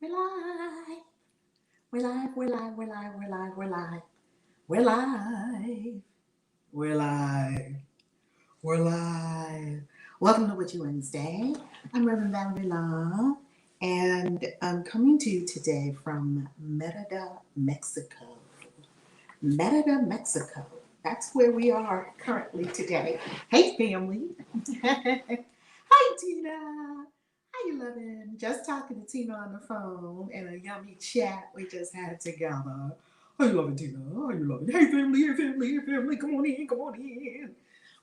We're live. We're live. We're live. We're live. We're live. We're live. We're live. We're live. We're live. Welcome to Witchy Wednesday. I'm Reverend Valerie Love, and I'm coming to you today from Merida, Mexico. Merida, Mexico. That's where we are currently today. Hey, family. Hi, Tina. How you loving? Just talking to Tina on the phone and a yummy chat we just had together. How you loving, Tina? How you loving? Hey, family, hey, family, hey, family. Come on in, come on in.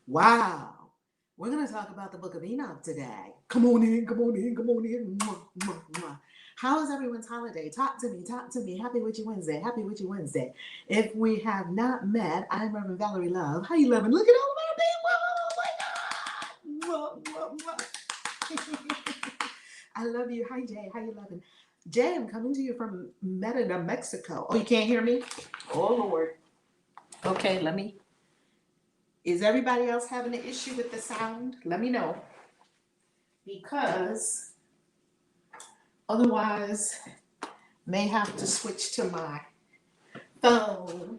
Wow. We're going to talk about the book of Enoch today. Come on in, come on in, come on in. Mwah, mwah, mwah. How is everyone's holiday? Talk to me, talk to me. Happy Witchy Wednesday, happy Witchy Wednesday. If we have not met, I'm Reverend Valerie Love. How you loving? Look at all of our people. Oh, my God. Mwah, mwah, mwah. I love you. Hi, Jay. How you loving? Jay, I'm coming to you from Merida, Mexico. Oh, you can't hear me? Oh, Lord. Okay, let me. Is everybody else having an issue with the sound? Let me know. Because otherwise, may have to switch to my phone.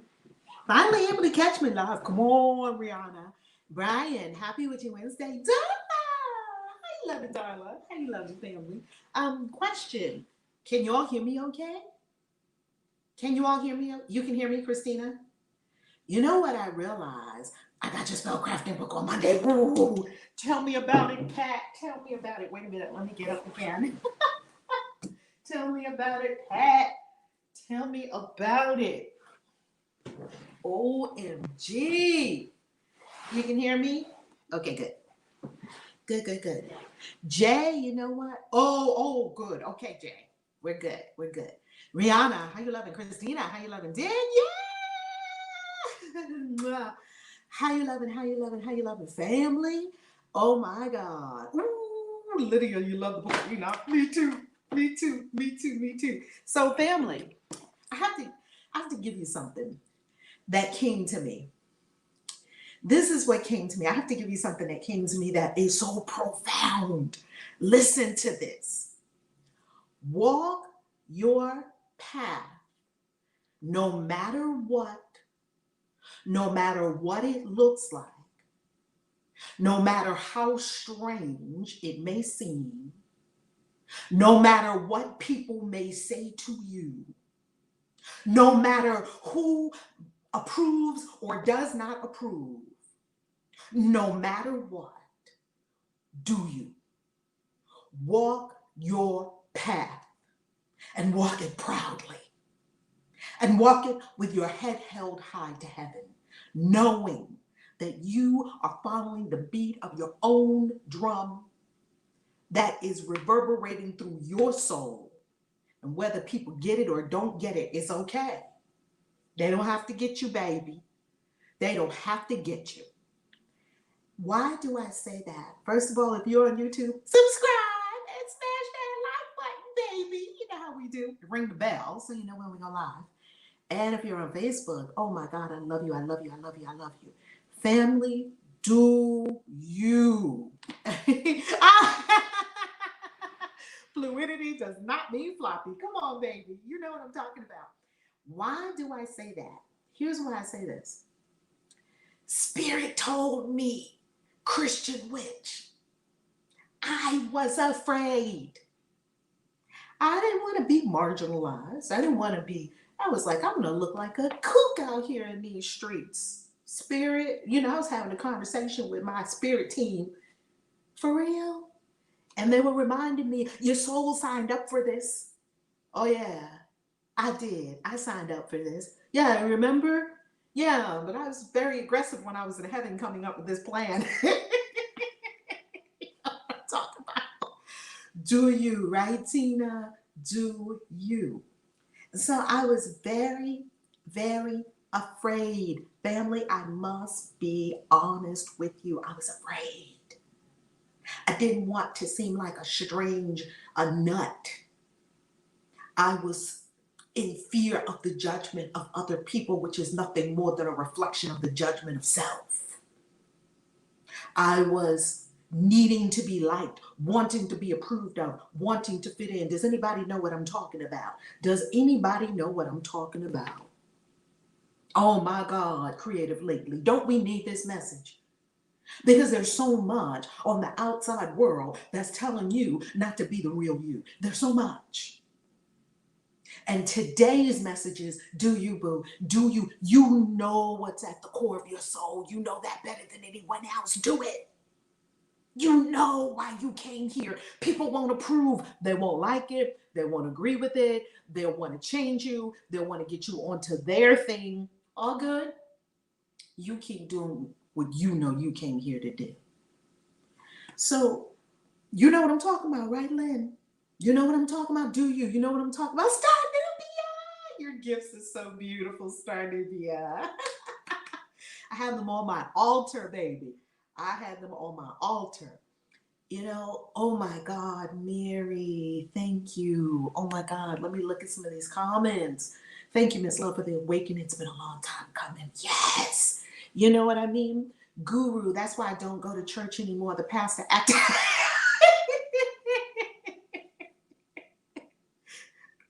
Finally able to catch me live. Come on, Rihanna. Brian, happy Witchy Wednesday. Darla! How you loving, Darla? How you loving, family? Question. Can you all hear me okay? Can you all hear me? You can hear me, Christina? You know what I realized? I got your spellcrafting book on Monday. Ooh, tell me about it, Pat. Tell me about it. Wait a minute. Let me get up again. Tell me about it, Pat. Tell me about it. OMG. You can hear me? Okay, good. Good, good, good. Jay, you know what? Oh, good. Okay, Jay. We're good. We're good. Rihanna, how you loving? Christina, how you loving? Dan, yeah. How you loving? How you loving? How you loving? Family? Oh my God. Ooh, Lydia, you love the book. You know, me too. Me too. Me too. Me too. So, family, I have to give you something that came to me. This is what came to me. I have to give you something that came to me that is so profound. Listen to this. Walk your path no matter what it looks like, no matter how strange it may seem, no matter what people may say to you, no matter who approves or does not approve, no matter what, do you walk your path and walk it proudly and walk it with your head held high to heaven, knowing that you are following the beat of your own drum that is reverberating through your soul. And whether people get it or don't get it, it's okay. They don't have to get you, baby. They don't have to get you. Why do I say that? First of all, if you're on YouTube, subscribe and smash that like button, baby. You know how we do. Ring the bell so you know when we go live. And if you're on Facebook, oh my God, I love you, I love you, I love you, I love you. Family, do you. Fluidity does not mean floppy. Come on, baby. You know what I'm talking about. Why do I say that? Here's why I say this. Spirit told me, Christian witch, I was afraid. I didn't want to be marginalized. I was like, I'm going to look like a kook out here in these streets. Spirit, I was having a conversation with my spirit team. For real? And they were reminding me, your soul signed up for this. Oh, yeah, I did. I signed up for this. Yeah, remember? Yeah, but I was very aggressive when I was in heaven coming up with this plan. Talk about. Do you, right, Tina? Do you? So I was very, very afraid. Family, I must be honest with you. I was afraid. I didn't want to seem like a nut. I was in fear of the judgment of other people, which is nothing more than a reflection of the judgment of self. I was needing to be liked, wanting to be approved of, wanting to fit in. Does anybody know what I'm talking about? Does anybody know what I'm talking about? Oh my God, creative lately. Don't we need this message? Because there's so much on the outside world that's telling you not to be the real you. There's so much. And today's message is, do you, boo? Do you? You know what's at the core of your soul. You know that better than anyone else. Do it. You know why you came here. People won't approve. They won't like it. They won't agree with it. They'll want to change you. They'll want to get you onto their thing. All good. You keep doing what you know you came here to do. So, you know what I'm talking about, right, Lynn? You know what I'm talking about? Do you? You know what I'm talking about? Star Nubia! Your gifts are so beautiful, Star Nubia. I have them on my altar, baby. I had them on my altar. You know, oh my God, Mary, thank you. Oh my God, let me look at some of these comments. Thank you, Miss Love, for the awakening. It's been a long time coming. Yes. You know what I mean? Guru, that's why I don't go to church anymore. The pastor acting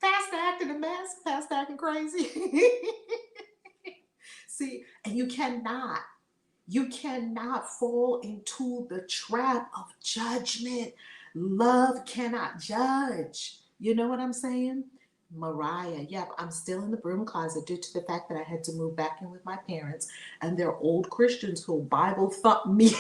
pastor acting a mess, pastor acting crazy. See, and you cannot fall into the trap of judgment. Love cannot judge. You know what I'm saying? Mariah, yep, I'm still in the broom closet due to the fact that I had to move back in with my parents, and they're old Christians who Bible thump me.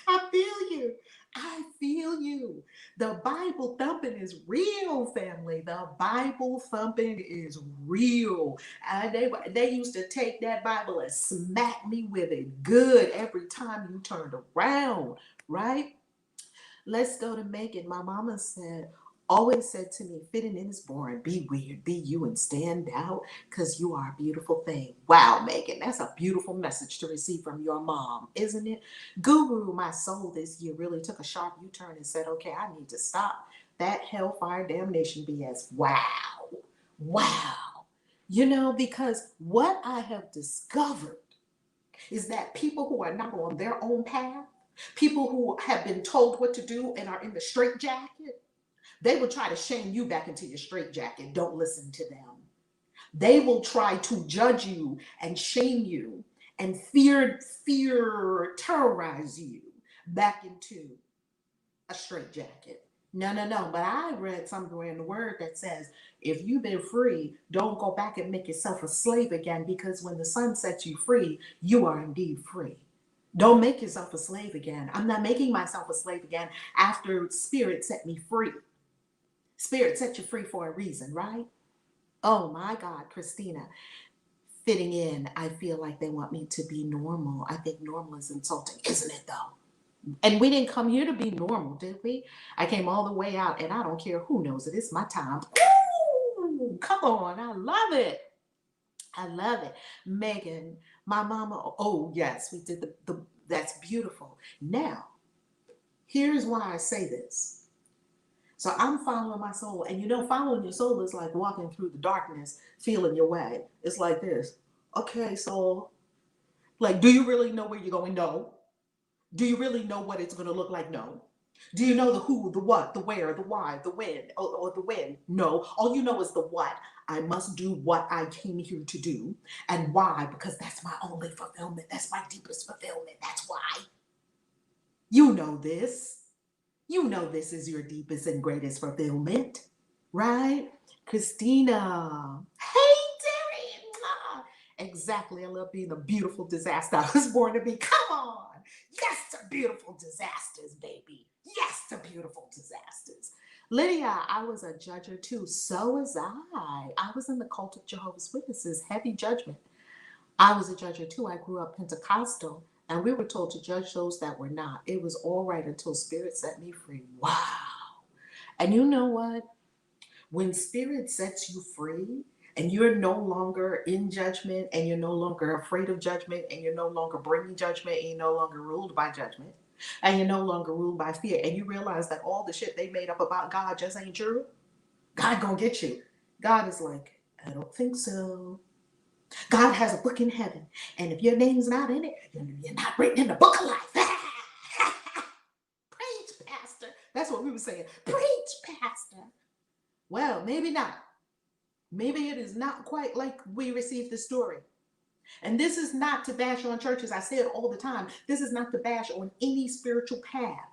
I feel you. I feel you. The Bible thumping is real, family. The Bible thumping is real. And they used to take that Bible and smack me with it good every time you turned around, right? Let's go to Megan. My mama always said to me, fitting in is boring. Be weird, be you, and stand out because you are a beautiful thing. Wow, Megan, that's a beautiful message to receive from your mom, isn't it? Guru, my soul this year really took a sharp U-turn and said, okay, I need to stop that hellfire damnation BS. Wow. Wow. You know, because what I have discovered is that people who are not on their own path, people who have been told what to do and are in the straitjacket, they will try to shame you back into your straitjacket. Don't listen to them. They will try to judge you and shame you and terrorize you back into a straitjacket. No, no, no. But I read somewhere in the word that says, if you've been free, don't go back and make yourself a slave again, because when the sun sets you free, you are indeed free. Don't make yourself a slave again. I'm not making myself a slave again after Spirit set me free. Spirit set you free for a reason, right? Oh my God, Christina. Fitting in, I feel like they want me to be normal. I think normal is insulting, isn't it though? And we didn't come here to be normal, did we? I came all the way out, and I don't care who knows it. It's my time. Ooh, come on. I love it. I love it. Megan, my mama. Oh, yes, we did that's beautiful. Now, here's why I say this. So I'm following my soul. And you know, following your soul is like walking through the darkness, feeling your way. It's like this. Okay, soul. Like, do you really know where you're going? No. Do you really know what it's going to look like? No. Do you know the who, the what, the where, the why, the when, or the when? No. All you know is the what. I must do what I came here to do. And why? Because that's my only fulfillment. That's my deepest fulfillment. That's why. You know this. You know this is your deepest and greatest fulfillment, right? Christina. Hey, Terry. Exactly. I love being the beautiful disaster I was born to be. Come on. Yes to beautiful disasters, baby. Yes to beautiful disasters. Lydia, I was a judger too. So was I. I was in the cult of Jehovah's Witnesses, heavy judgment. I was a judger too. I grew up Pentecostal, and we were told to judge those that were not. It was all right until Spirit set me free. Wow. And you know what? When Spirit sets you free, and you're no longer in judgment, and you're no longer afraid of judgment, and you're no longer bringing judgment, and you're no longer ruled by judgment, and you're no longer ruled by fear, and you realize that all the shit they made up about God just ain't true, God gonna get you. God is like, I don't think so. God has a book in heaven, and if your name's not in it, you're not written in the book of life. Preach, Pastor. That's what we were saying. Preach, Pastor. Well, maybe not. Maybe it is not quite like we received the story. And this is not to bash on churches. I say it all the time. This is not to bash on any spiritual path.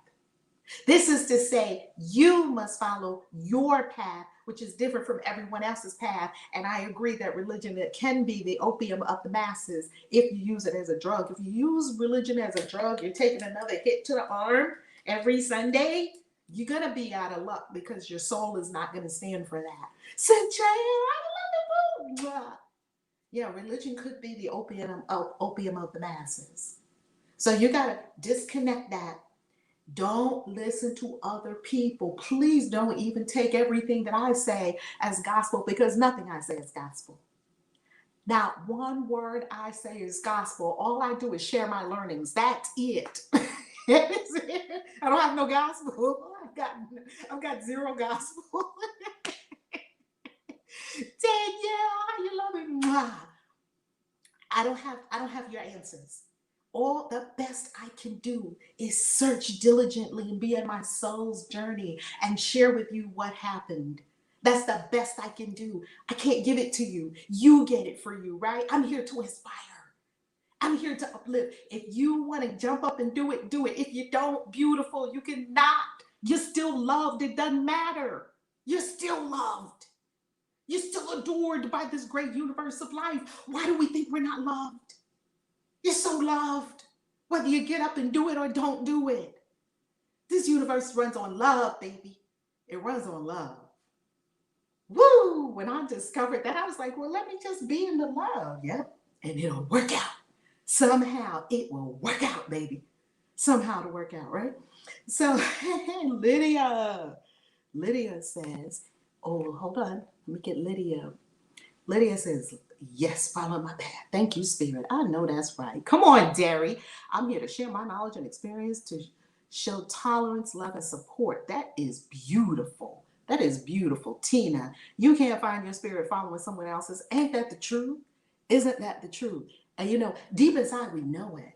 This is to say you must follow your path, which is different from everyone else's path. And I agree that religion, it can be the opium of the masses if you use it as a drug. If you use religion as a drug, you're taking another hit to the arm every Sunday, you're going to be out of luck because your soul is not going to stand for that. Yeah, religion could be the opium of the masses. So you got to disconnect that. Don't listen to other people. Please don't even take everything that I say as gospel, because nothing I say is gospel. Not one word I say is gospel. All I do is share my learnings. That's it. I don't have no gospel. I've got zero gospel. Danielle, how you love it? I don't have your answers. All the best I can do is search diligently and be in my soul's journey and share with you what happened. That's the best I can do. I can't give it to you. You get it for you, right? I'm here to inspire. I'm here to uplift. If you want to jump up and do it, do it. If you don't, beautiful, you cannot. You're still loved. It doesn't matter. You're still loved. You're still adored by this great universe of life. Why do we think we're not loved? You're so loved, whether you get up and do it or don't do it. This universe runs on love, baby. It runs on love. Woo! When I discovered that, I was like, well, let me just be in the love. Yep. And it'll work out. Somehow it will work out, baby. Somehow to work out, right? So, Lydia says, oh, hold on. Let me get Lydia. Lydia says, yes, follow my path. Thank you, Spirit. I know that's right. Come on, Derry. I'm here to share my knowledge and experience to show tolerance, love, and support. That is beautiful. That is beautiful. Tina, you can't find your spirit following someone else's. Ain't that the truth? Isn't that the truth? And you know, deep inside we know it.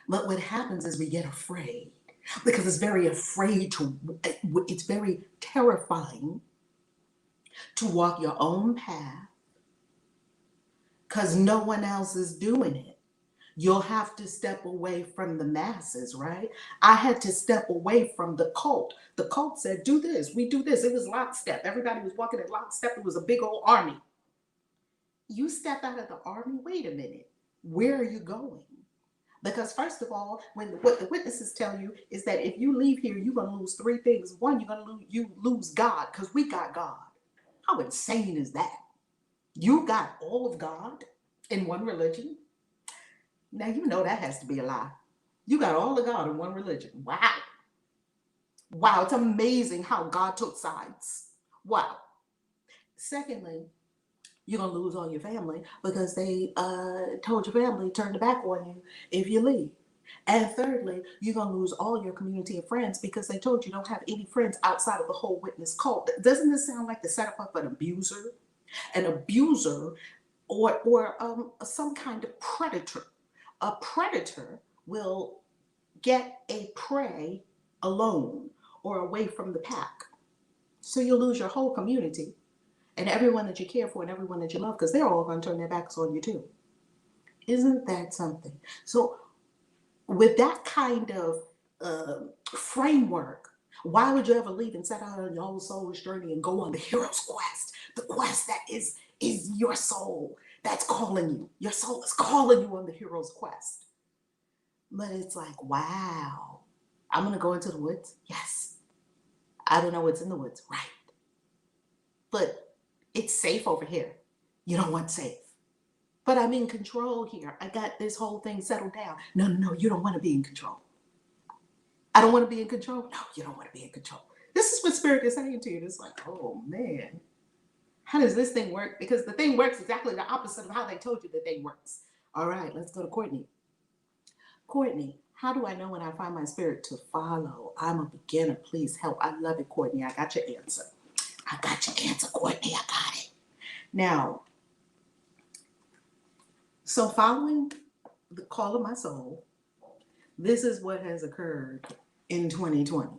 But what happens is we get afraid because it's very terrifying to walk your own path because no one else is doing it. You'll have to step away from the masses, right? I had to step away from the cult. The cult said, do this, we do this. It was lockstep. Everybody was walking in lockstep. It was a big old army. You step out of the army, wait a minute. Where are you going? Because first of all, what the witnesses tell you is that if you leave here, you're going to lose three things. One, you lose God, because we got God. How insane is that? You got all of God in one religion? Now, you know that has to be a lie. You got all of God in one religion. Wow. Wow, it's amazing how God took sides. Wow. Secondly, you're going to lose all your family because they told your family to turn their back on you if you leave. And thirdly, you're going to lose all your community of friends because they told you don't have any friends outside of the whole witness cult. Doesn't this sound like the setup of an abuser? An abuser or some kind of predator. A predator will get a prey alone or away from the pack. So you'll lose your whole community and everyone that you care for and everyone that you love, because they're all going to turn their backs on you too. Isn't that something? So with that kind of framework, why would you ever leave and set out on your own soul's journey and go on the hero's quest? The quest that is your soul that's calling you. Your soul is calling you on the hero's quest. But it's like, wow, I'm going to go into the woods? Yes. I don't know what's in the woods. Right. But it's safe over here. You don't want safe. But I'm in control here. I got this whole thing settled down. No, you don't want to be in control. I don't want to be in control. No, you don't want to be in control. This is what Spirit is saying to you. It's like, oh man, how does this thing work? Because the thing works exactly the opposite of how they told you the thing works. All right, let's go to Courtney. Courtney, how do I know when I find my spirit to follow? I'm a beginner. Please help. I love it, Courtney. I got your answer. I got your answer, Courtney. I got it. Now, So, following the call of my soul, this is what has occurred in 2020.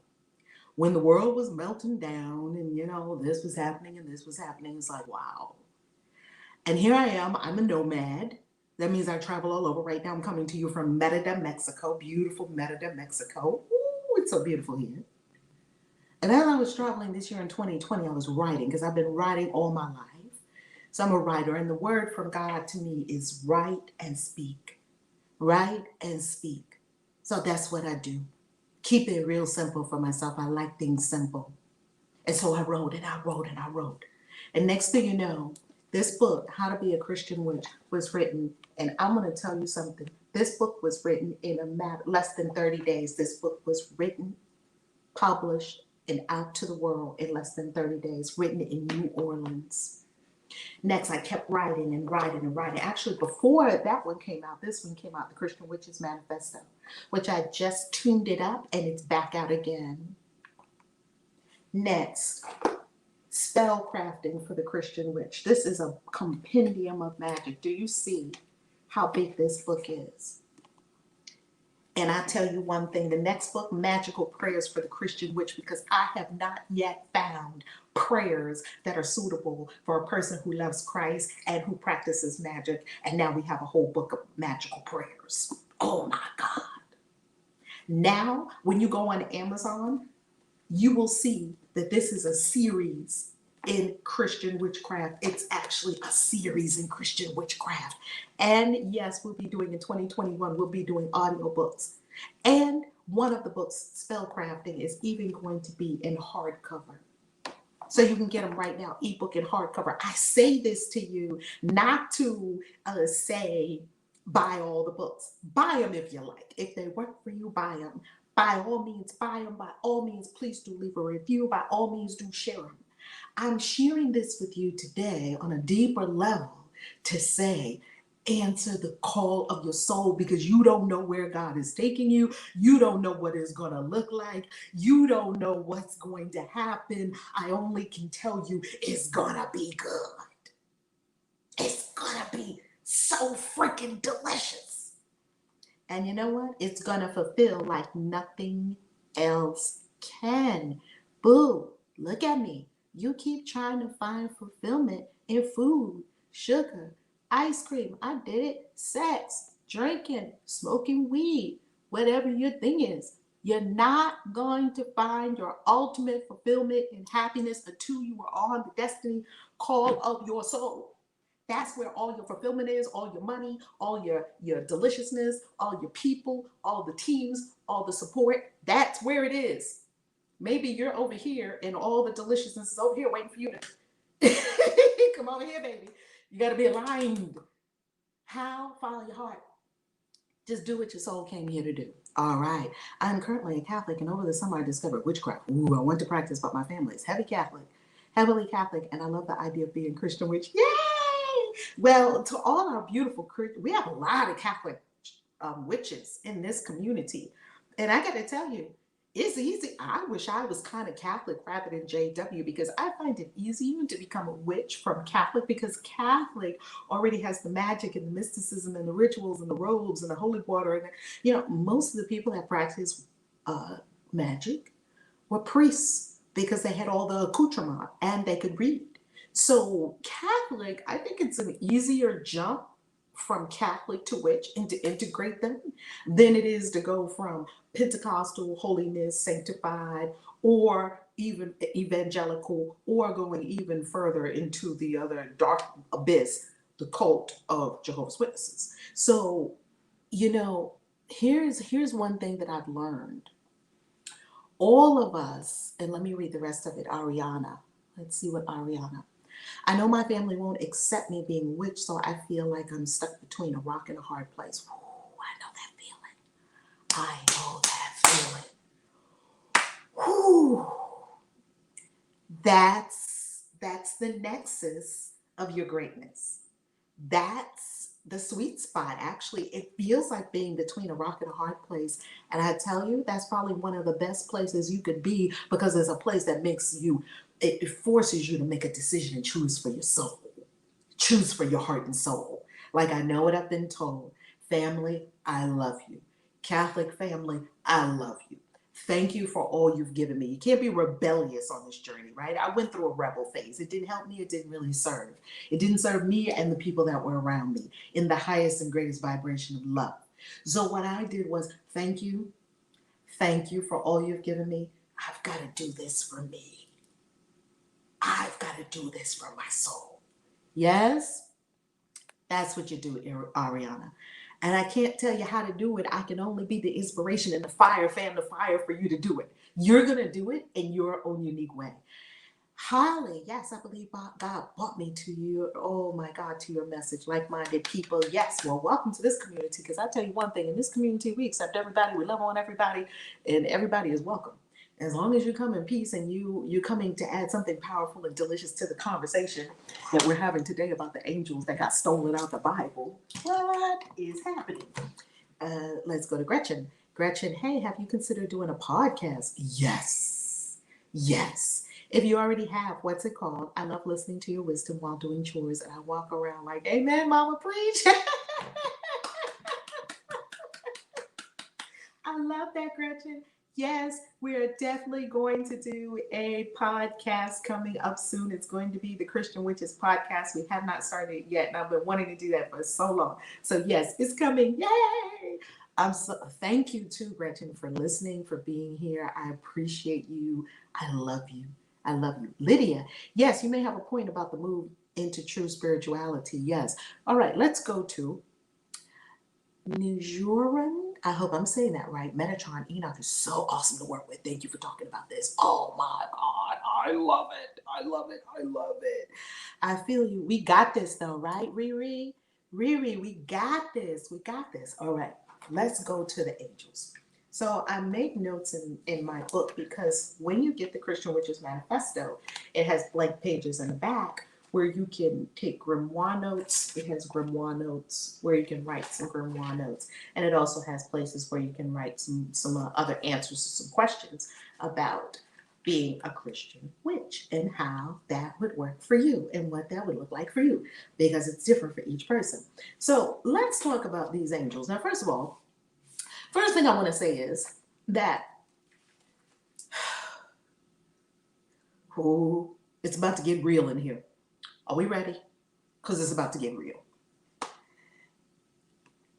When the world was melting down and, this was happening and this was happening, it's like, wow. And here I am, I'm a nomad. That means I travel all over. Right now, I'm coming to you from Merida, Mexico, beautiful Merida, Mexico. Ooh, it's so beautiful here. And as I was traveling this year in 2020, I was writing because I've been writing all my life. So I'm a writer, and the word from God to me is write and speak. Write and speak. So that's what I do. Keep it real simple for myself. I like things simple. And so I wrote and I wrote and I wrote. And next thing you know, this book, How to Be a Christian Witch, was written. And I'm going to tell you something. This book was written in less than 30 days. This book was written, published, and out to the world in less than 30 days, written in New Orleans. Next, I kept writing and writing and writing. Actually, before that one came out, this one came out, The Christian Witch's Manifesto, which I just tuned it up and it's back out again. Next, spell crafting for the Christian witch. This is a compendium of magic. Do you see how big this book is? And I tell you one thing, the next book, Magical Prayers for the Christian Witch, because I have not yet found prayers that are suitable for a person who loves Christ and who practices magic. And now we have a whole book of magical prayers. Oh my God. Now, when you go on Amazon, you will see that this is a series in Christian witchcraft. It's actually a series in Christian witchcraft. And yes, we'll be doing in 2021, we'll be doing audiobooks. And one of the books, Spellcrafting, is even going to be in hardcover. So you can get them right now, ebook and hardcover. I say this to you not to say buy all the books. Buy them if you like. If they work for you, buy them. By all means, buy them. By all means, please do leave a review. By all means, do share them. I'm sharing this with you today on a deeper level to say, answer the call of your soul, because you don't know where God is taking you. You don't know what it's going to look like. You don't know what's going to happen. I only can tell you it's going to be good. It's going to be so freaking delicious. And you know what? It's going to fulfill like nothing else can. Boo, look at me. You keep trying to find fulfillment in food, sugar, ice cream. I did it. Sex, drinking, smoking weed, whatever your thing is. You're not going to find your ultimate fulfillment and happiness until you are on the destiny call of your soul. That's where all your fulfillment is, all your money, all your deliciousness, all your people, all the teams, all the support. That's where it is. Maybe you're over here and all the deliciousness is over here waiting for you to come over here, baby. You got to be aligned. How? Follow your heart. Just do what your soul came here to do. All right. I'm currently a Catholic, and over the summer I discovered witchcraft. Ooh, I went to practice, but my family is heavily Catholic, and I love the idea of being Christian witch. Yay! Well, to all our beautiful Christians, we have a lot of Catholic witches in this community. And I got to tell you, it's easy. I wish I was kind of Catholic rather than JW, because I find it easier to become a witch from Catholic, because Catholic already has the magic and the mysticism and the rituals and the robes and the holy water. And, most of the people that practice magic were priests because they had all the accoutrement and they could read. So Catholic, I think it's an easier jump from Catholic to witch and to integrate them than it is to go from Pentecostal, holiness, sanctified, or even evangelical, or going even further into the other dark abyss, the cult of Jehovah's Witnesses. So, here's one thing that I've learned. All of us, and let me read the rest of it, Ariana. Let's see what Ariana. I know my family won't accept me being witch, so I feel like I'm stuck between a rock and a hard place. Ooh, I know that feeling. Whew. That's the nexus of your greatness. That's the sweet spot. Actually, it feels like being between a rock and a hard place. And I tell you, that's probably one of the best places you could be, because it's a place that it forces you to make a decision and choose for your soul. Choose for your heart and soul. Like I know what I've been told. Family, I love you. Catholic family, I love you. Thank you for all you've given me. You can't be rebellious on this journey, right? I went through a rebel phase. It didn't help me. It didn't really serve. It didn't serve me and the people that were around me in the highest and greatest vibration of love. So what I did was thank you. Thank you for all you've given me. I've got to do this for me. I've got to do this for my soul. Yes, that's what you do, Ariana. And I can't tell you how to do it. I can only be the inspiration and the fire, fan the fire for you to do it. You're going to do it in your own unique way. Holly, yes, I believe God brought me to you. Oh my God, to your message, like-minded people. Yes, well, welcome to this community. Because I tell you one thing, in this community, we accept everybody, we love on everybody, and everybody is welcome. As long as you come in peace and you're coming to add something powerful and delicious to the conversation that we're having today about the angels that got stolen out the Bible. What is happening? Let's go to Gretchen. Gretchen, hey, have you considered doing a podcast? Yes. Yes. If you already have, what's it called? I love listening to your wisdom while doing chores, and I walk around like, amen, mama, preach. I love that, Gretchen. Yes, we are definitely going to do a podcast coming up soon. It's going to be the Christian Witches podcast. We have not started it yet, and I've been wanting to do that for so long. So yes, it's coming. Yay! Thank you too, Gretchen, for listening, for being here. I appreciate you. I love you. I love you. Lydia, yes, you may have a point about the move into true spirituality. Yes. All right, let's go to Nijuran. I hope I'm saying that right. Metatron Enoch is so awesome to work with. Thank you for talking about this. Oh my God. I love it. I love it. I love it. I feel you. We got this though, right, Riri? Riri, we got this. We got this. All right. Let's go to the angels. So I make notes in my book because when you get the Christian Witches Manifesto, it has blank pages in the back where you can take grimoire notes. It has grimoire notes where you can write some grimoire notes. And it also has places where you can write some other answers to some questions about being a Christian witch and how that would work for you and what that would look like for you, because it's different for each person. So let's talk about these angels. Now, first of all, first thing I want to say is that it's about to get real in here. Are we ready? Because it's about to get real.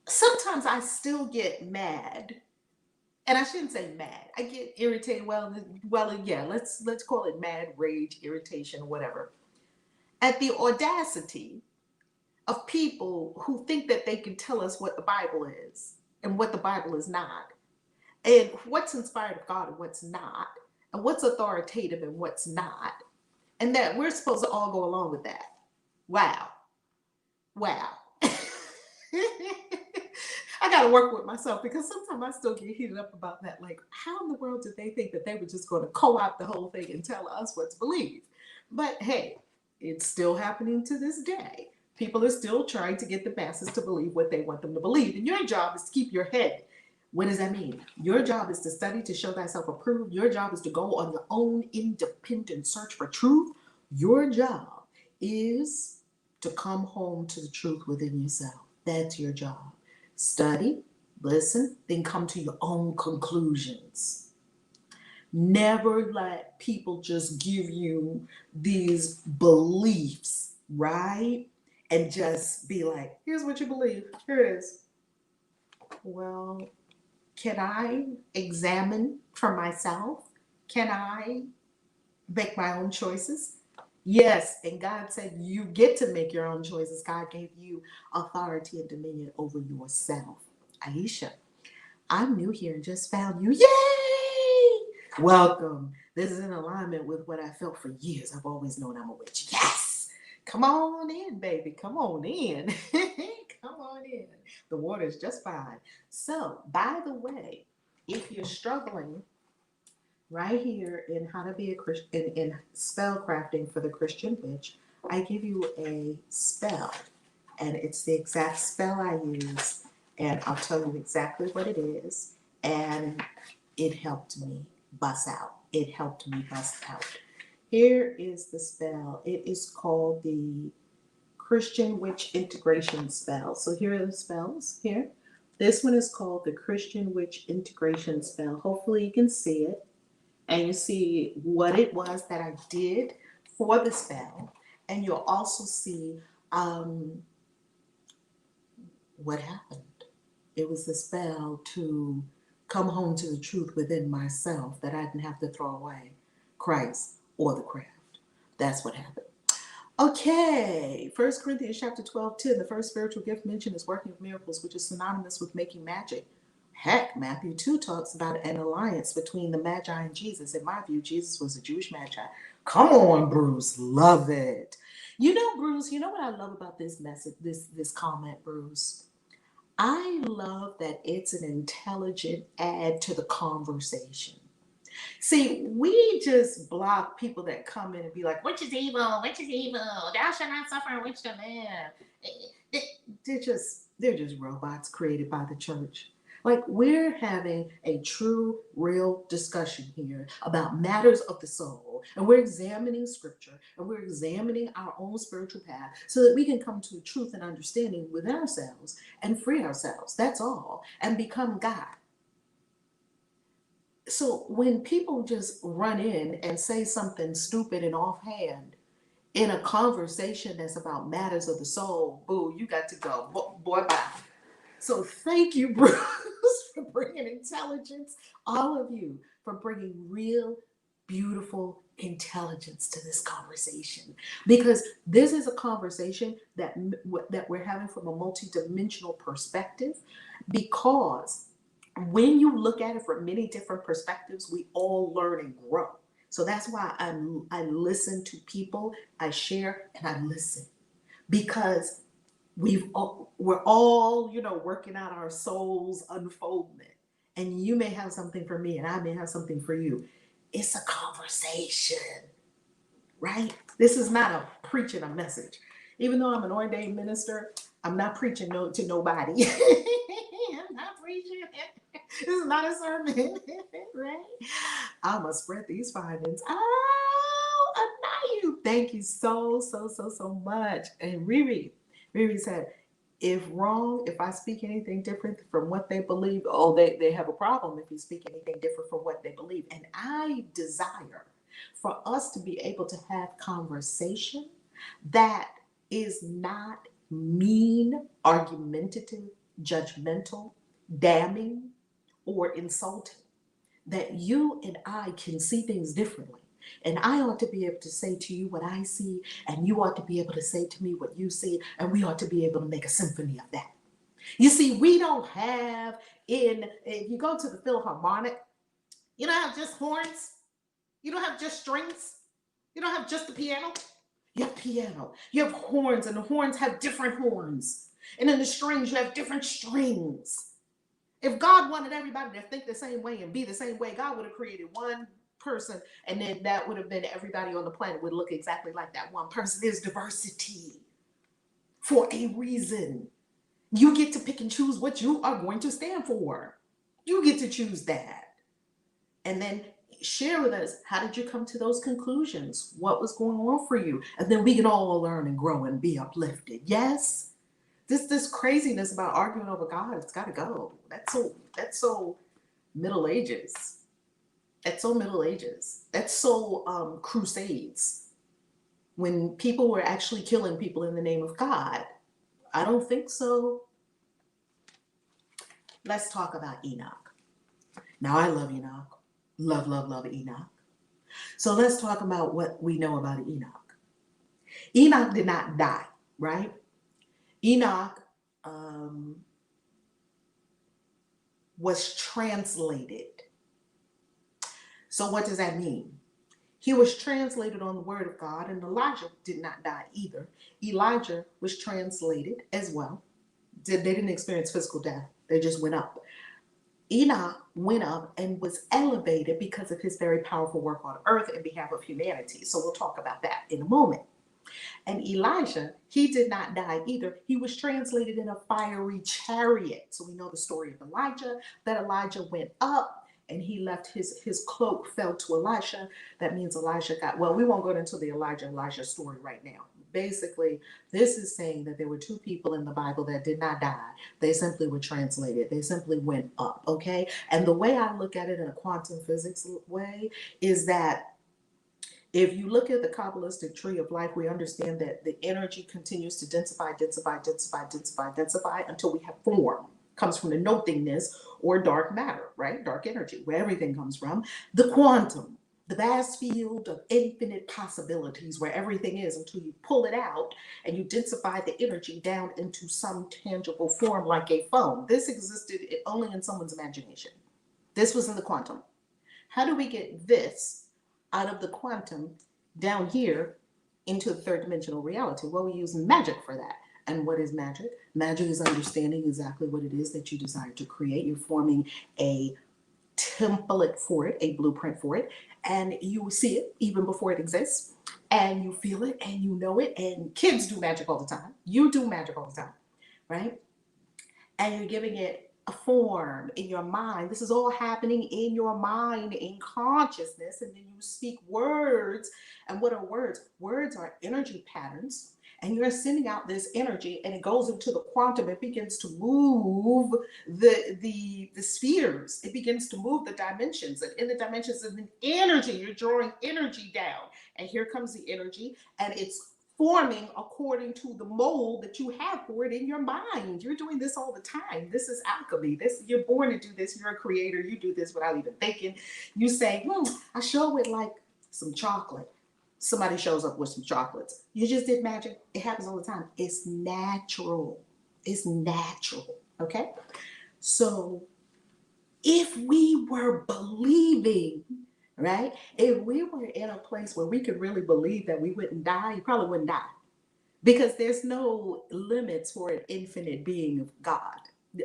Sometimes I still get mad, and I shouldn't say mad. I get irritated. Well, yeah. Let's call it mad, rage, irritation, whatever, at the audacity of people who think that they can tell us what the Bible is and what the Bible is not, and what's inspired of God and what's not, and what's authoritative and what's not, and that we're supposed to all go along with that. Wow. I got to work with myself because sometimes I still get heated up about that. Like, how in the world did they think that they were just going to co-opt the whole thing and tell us what to believe? But hey, it's still happening to this day. People are still trying to get the masses to believe what they want them to believe. And your job is to keep your head. What does that mean? Your job is to study to show thyself approved. Your job is to go on your own independent search for truth. Your job is to come home to the truth within yourself. That's your job. Study, listen, then come to your own conclusions. Never let people just give you these beliefs, right? And just be like, here's what you believe. Here it is. Well, can I examine for myself? Can I make my own choices? Yes, and God said you get to make your own choices. God gave you authority and dominion over yourself. Aisha, I'm new here and just found you. Yay! Welcome. This is in alignment with what I felt for years. I've always known I'm a witch. Yes! Come on in, baby. Come on in. Come on in. The water is just fine. So, by the way, if you're struggling right here in how to be a Christian, in spell crafting for the Christian witch, I give you a spell, and it's the exact spell I use, and I'll tell you exactly what it is, and it helped me bust out. It helped me bust out. Here is the spell. It is called the Christian witch integration spell. So here are the spells here. This one is called the Christian witch integration spell. Hopefully you can see it and you see what it was that I did for the spell. And you'll also see what happened. It was the spell to come home to the truth within myself that I didn't have to throw away Christ or the craft. That's what happened. Okay, 1 Corinthians chapter 12:10. The first spiritual gift mentioned is working of miracles, which is synonymous with making magic. Heck, Matthew 2 talks about an alliance between the Magi and Jesus. In my view, Jesus was a Jewish Magi. Come on, Bruce. Love it. You know, Bruce, you know what I love about this message, this comment, Bruce? I love that it's an intelligent add to the conversation. See, we just block people that come in and be like, which is evil, thou shalt not suffer a witch to live. They're just robots created by the church. Like, we're having a true, real discussion here about matters of the soul, and we're examining scripture, and we're examining our own spiritual path so that we can come to truth and understanding within ourselves and free ourselves. That's all, and become God. So when people just run in and say something stupid and offhand in a conversation that's about matters of the soul, boo, you got to go. Boy, bye. So thank you, Bruce, for bringing intelligence, all of you, for bringing real, beautiful intelligence to this conversation. Because this is a conversation that we're having from a multidimensional perspective, because when you look at it from many different perspectives, we all learn and grow. So that's why I listen to people, I share, and I listen, because we're all, working out our soul's unfoldment. And you may have something for me, and I may have something for you. It's a conversation, right? This is not a preaching a message. Even though I'm an ordained minister, I'm not preaching to nobody. I'm not preaching. This is not a sermon, right? I must spread these findings. Oh, Anayu, thank you so much. And Riri said, if I speak anything different from what they believe, they have a problem if you speak anything different from what they believe. And I desire for us to be able to have conversation that is not mean, argumentative, judgmental, damning, or insulting. That you and I can see things differently. And I ought to be able to say to you what I see, and you ought to be able to say to me what you see, and we ought to be able to make a symphony of that. You see, we don't have if you go to the Philharmonic, you don't have just horns, you don't have just strings, you don't have just the piano. You have piano, you have horns, and the horns have different horns. And in the strings, you have different strings. If God wanted everybody to think the same way and be the same way, God would have created one person, and then that would have been everybody on the planet would look exactly like that one person. There's diversity for a reason. You get to pick and choose what you are going to stand for. You get to choose that. And then share with us, how did you come to those conclusions? What was going on for you? And then we can all learn and grow and be uplifted. Yes? This craziness about arguing over God, it's got to go. That's so Middle Ages. That's so Middle Ages. That's so Crusades. When people were actually killing people in the name of God. I don't think so. Let's talk about Enoch. Now, I love Enoch. Love Enoch. So let's talk about what we know about Enoch. Enoch did not die, right? Enoch was translated. So what does that mean? He was translated on the word of God, and Elijah did not die either. Elijah was translated as well. They didn't experience physical death. They just went up. Enoch went up and was elevated because of his very powerful work on earth in behalf of humanity. So we'll talk about that in a moment. And Elijah, he did not die either. He was translated in a fiery chariot. So we know the story of Elijah, that Elijah went up and he left his cloak fell to Elisha. That means Elijah we won't go into the Elijah story right now. Basically, this is saying that there were two people in the Bible that did not die. They simply were translated. They simply went up, okay? And the way I look at it in a quantum physics way is that if you look at the Kabbalistic tree of life, we understand that the energy continues to densify, densify, densify, densify, densify until we have form. Comes from the nothingness or dark matter, right? Dark energy, where everything comes from. The quantum, the vast field of infinite possibilities where everything is until you pull it out and you densify the energy down into some tangible form like a phone. This existed only in someone's imagination. This was in the quantum. How do we get this out of the quantum down here into the third dimensional reality? Well, we use magic for that. And what is magic? Magic is understanding exactly what it is that you desire to create. You're forming a template for it, a blueprint for it, and you see it even before it exists, and you feel it and you know it. And kids do magic all the time. You do magic all the time, right? And you're giving it a form in your mind. This is all happening in your mind, in consciousness, and then you speak words. And what are words? Words are energy patterns, and you're sending out this energy, and it goes into the quantum. It begins to move the spheres. It begins to move the dimensions, and in the dimensions of the energy, you're drawing energy down, and here comes the energy, and it's forming according to the mold that you have for it in your mind. You're doing this all the time. This is alchemy. This, you're born to do this. You're a creator. You do this without even thinking. You say, I sure would like some chocolate. Somebody shows up with some chocolates. You just did magic. It happens all the time. It's natural. It's natural. Okay? So if we were believing, right? If we were in a place where we could really believe that we wouldn't die, you probably wouldn't die. Because there's no limits for an infinite being of God,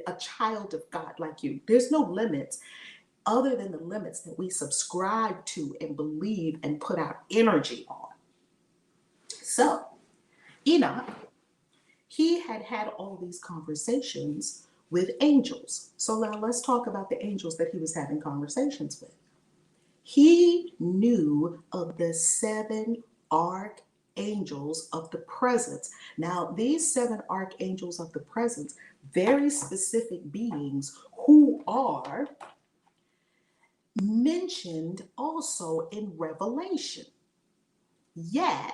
a child of God like you. There's no limits other than the limits that we subscribe to and believe and put our energy on. So, Enoch, he had had all these conversations with angels. So now let's talk about the angels that he was having conversations with. He knew of the 7 archangels of the presence. Now, these 7 archangels of the presence, very specific beings who are mentioned also in Revelation. Yet,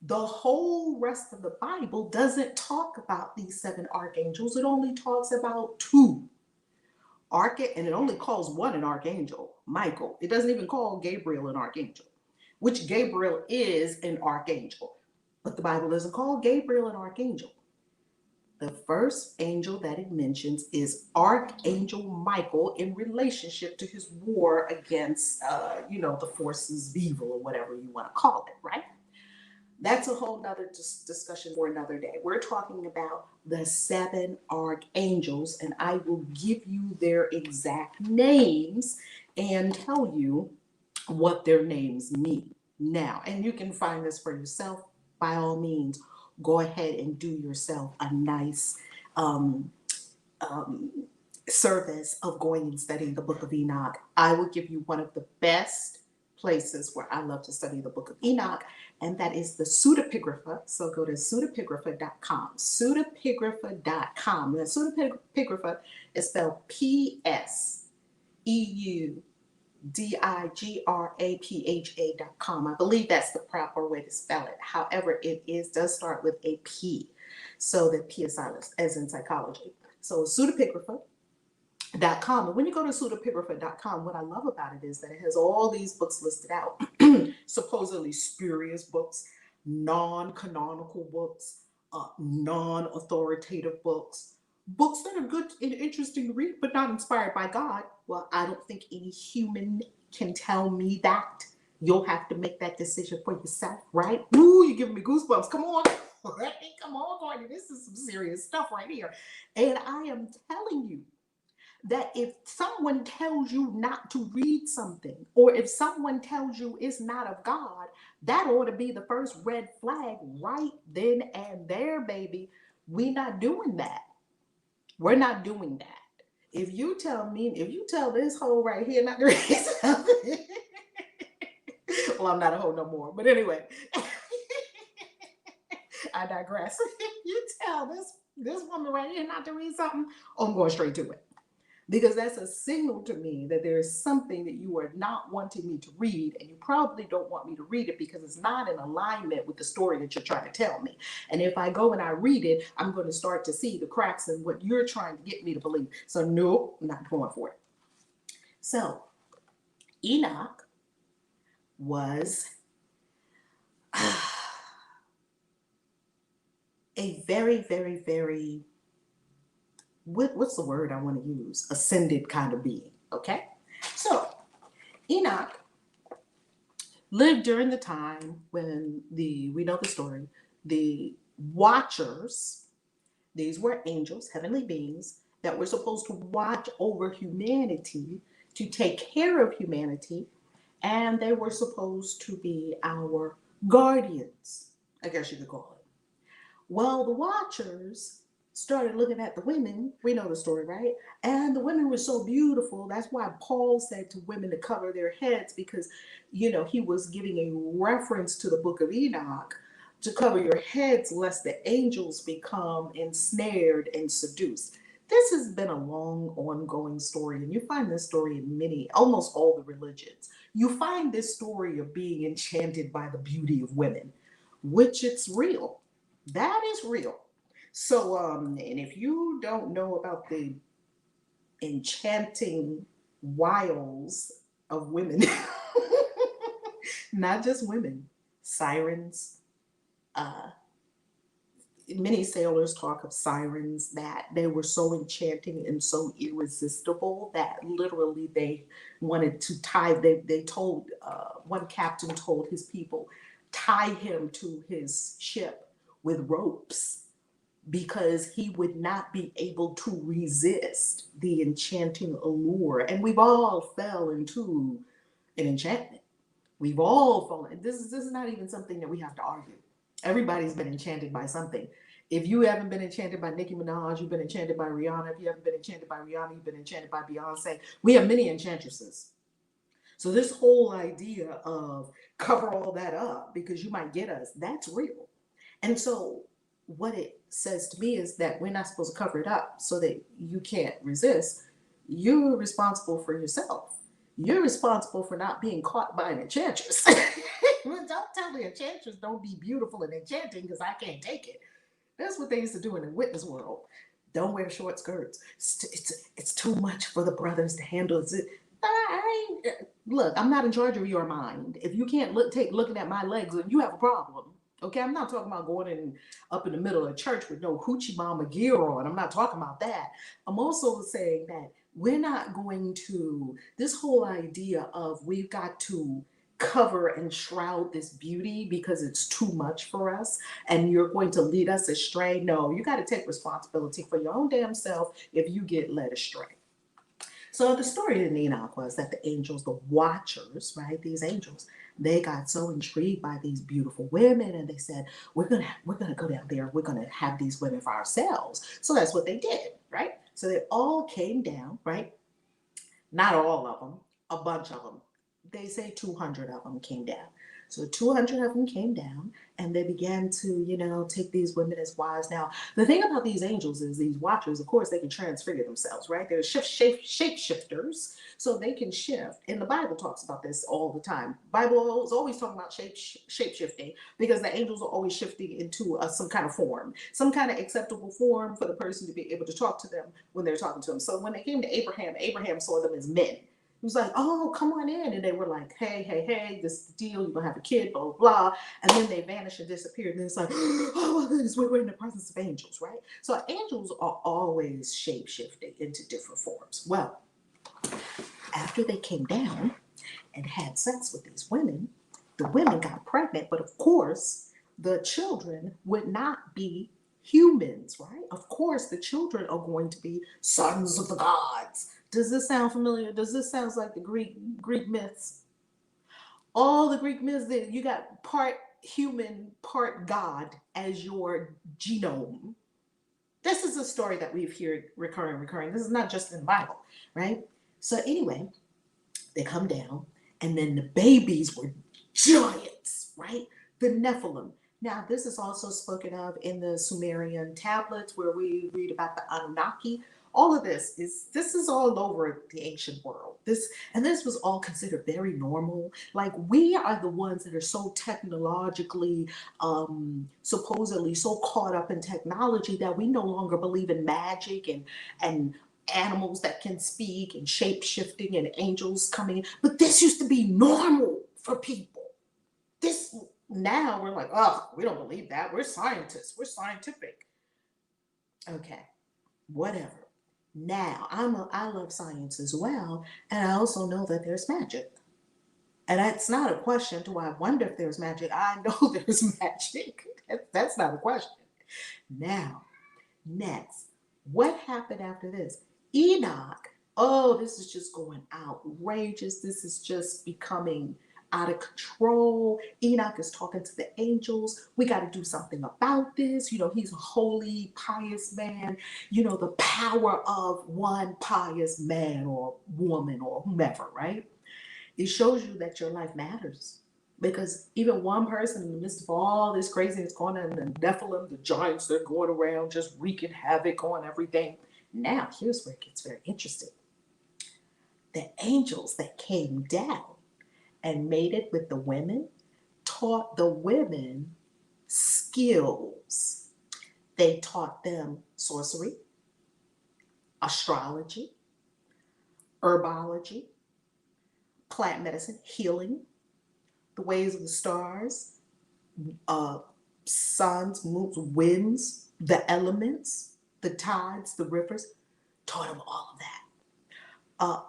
the whole rest of the Bible doesn't talk about these 7 archangels. It only talks about 2. And it only calls one an archangel, Michael. It doesn't even call Gabriel an archangel, which Gabriel is an archangel. But the Bible doesn't call Gabriel an archangel. The first angel that it mentions is Archangel Michael in relationship to his war against, the forces of evil or whatever you want to call it, right? That's a whole nother discussion for another day. We're talking about the 7 archangels, and I will give you their exact names and tell you what their names mean now. And you can find this for yourself. By all means, go ahead and do yourself a nice service of going and studying the book of Enoch. I will give you one of the best places where I love to study the book of Enoch, and that is the pseudepigrapha. So go to pseudepigrapha.com. Pseudepigrapha.com. Now, pseudepigrapha is spelled PSEUDIGRAPHA.com. I believe that's the proper way to spell it. However, it does start with a P. So the P is silent, as in psychology. So pseudepigrapha.com. And when you go to pseudepigrapha.com, what I love about it is that it has all these books listed out, supposedly spurious books, non-canonical books, non-authoritative books, books that are good and interesting to read, but not inspired by God. Well, I don't think any human can tell me that. You'll have to make that decision for yourself, right? Ooh, you're giving me goosebumps. Come on. Come on, Courtney. This is some serious stuff right here. And I am telling you that if someone tells you not to read something, or if someone tells you it's not of God, that ought to be the first red flag right then and there, baby. We're not doing that. We're not doing that. If you tell this hoe right here not to read something, well, I'm not a hoe no more, but anyway. I digress. You tell this woman right here not to read something, oh, I'm going straight to it. Because that's a signal to me that there is something that you are not wanting me to read, and you probably don't want me to read it because it's not in alignment with the story that you're trying to tell me. And if I go and I read it, I'm going to start to see the cracks in what you're trying to get me to believe. So, nope, I'm not going for it. So, Enoch was a very, very, very, what's the word I want to use? Ascended kind of being, okay? So, Enoch lived during the time when we know the story, the watchers, these were angels, heavenly beings, that were supposed to watch over humanity, to take care of humanity, and they were supposed to be our guardians, I guess you could call it. Well, the watchers started looking at the women. We know the story, right? And the women were so beautiful. That's why Paul said to women to cover their heads, because, he was giving a reference to the book of Enoch, to cover your heads lest the angels become ensnared and seduced. This has been a long ongoing story, and you find this story in almost all the religions. You find this story of being enchanted by the beauty of women, which it's real. That is real. So, and if you don't know about the enchanting wiles of women, not just women, sirens, uh, many sailors talk of sirens, that they were so enchanting and so irresistible that literally they wanted to tie, they told, one captain told his people, tie him to his ship with ropes, because he would not be able to resist the enchanting allure. And we've all fell into an enchantment. We've all fallen. This is not even something that we have to argue. Everybody's been enchanted by something. If you haven't been enchanted by Nicki Minaj, you've been enchanted by Rihanna. If you haven't been enchanted by Rihanna, you've been enchanted by Beyonce. We have many enchantresses. So this whole idea of cover all that up because you might get us, that's real. And so what it says to me is that we're not supposed to cover it up so that you can't resist. You're responsible for yourself. You're responsible for not being caught by an enchantress. Don't tell the enchantress don't be beautiful and enchanting, because I can't take it. That's what they used to do in the witness world. Don't wear short skirts. It's too much for the brothers to handle. Look, I'm not in charge of your mind. If you can't take looking at my legs, then you have a problem. Okay, I'm not talking about going in up in the middle of church with no hoochie mama gear on. I'm not talking about that. I'm also saying that we're not going to, this whole idea of we've got to cover and shroud this beauty because it's too much for us and you're going to lead us astray. No, you got to take responsibility for your own damn self if you get led astray. So the story in Enoch was that the angels, the watchers, right, these angels, they got so intrigued by these beautiful women, and they said, we're gonna go down there, we're gonna have these women for ourselves. So that's what they did, right? So they all came down, right? Not all of them, a bunch of them. They say 200 of them came down. So 200 of them came down, and they began to, take these women as wives. Now, the thing about these angels is these watchers, of course, they can transfigure themselves, right? They're shapeshifters, so they can shift. And the Bible talks about this all the time. Bible is always talking about shape-shifting, because the angels are always shifting into some kind of form, some kind of acceptable form for the person to be able to talk to them when they're talking to them. So when they came to Abraham, Abraham saw them as men. He was like, oh, come on in. And they were like, hey, this is the deal. You're going to have a kid, blah, blah, blah. And then they vanished and disappeared. And it's like, oh my goodness, we're in the presence of angels, right? So angels are always shape-shifting into different forms. Well, after they came down and had sex with these women, the women got pregnant. But of course, the children would not be humans, right? Of course, the children are going to be sons of the gods. Does this sound familiar? Does this sound like the Greek myths? All the Greek myths, that you got part human, part god as your genome. This is a story that we've heard recurring. This is not just in the Bible, right? So anyway, they come down, and then the babies were giants, right? The Nephilim. Now, this is also spoken of in the Sumerian tablets where we read about the Anunnaki. All of this is all over the ancient world. This was all considered very normal. Like we are the ones that are so technologically, supposedly so caught up in technology that we no longer believe in magic and animals that can speak and shape shifting and angels coming in. But this used to be normal for people. This now we're like, oh, we don't believe that. We're scientists. We're scientific. Okay, whatever. Now I love science as well, and I also know that there's magic. And that's not a question. Do I wonder if there's magic? I know there's magic. That's not a question. Now, next, what happened after this? Enoch. Oh, this is just going outrageous. This is just becoming out of control. Enoch is talking to the angels. We got to do something about this. He's a holy, pious man. The power of one pious man or woman or whomever, right? It shows you that your life matters. Because even one person in the midst of all this craziness going on, the Nephilim, the giants, they're going around just wreaking havoc on everything. Now, here's where it gets very interesting. The angels that came down and mated with the women taught the women skills. They taught them sorcery, astrology, herbology, plant medicine, healing, the ways of the stars, uh, suns, moons, winds, the elements, the tides, the rivers, taught them all of that.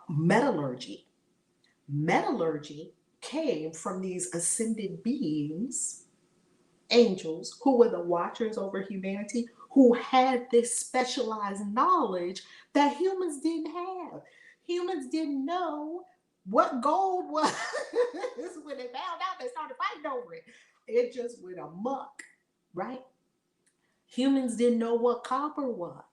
Metallurgy. Metallurgy came from these ascended beings, angels, who were the watchers over humanity, who had this specialized knowledge that humans didn't have. Humans didn't know what gold was. When they found out, they started fighting over it. It just went amok, right? Humans didn't know what copper was.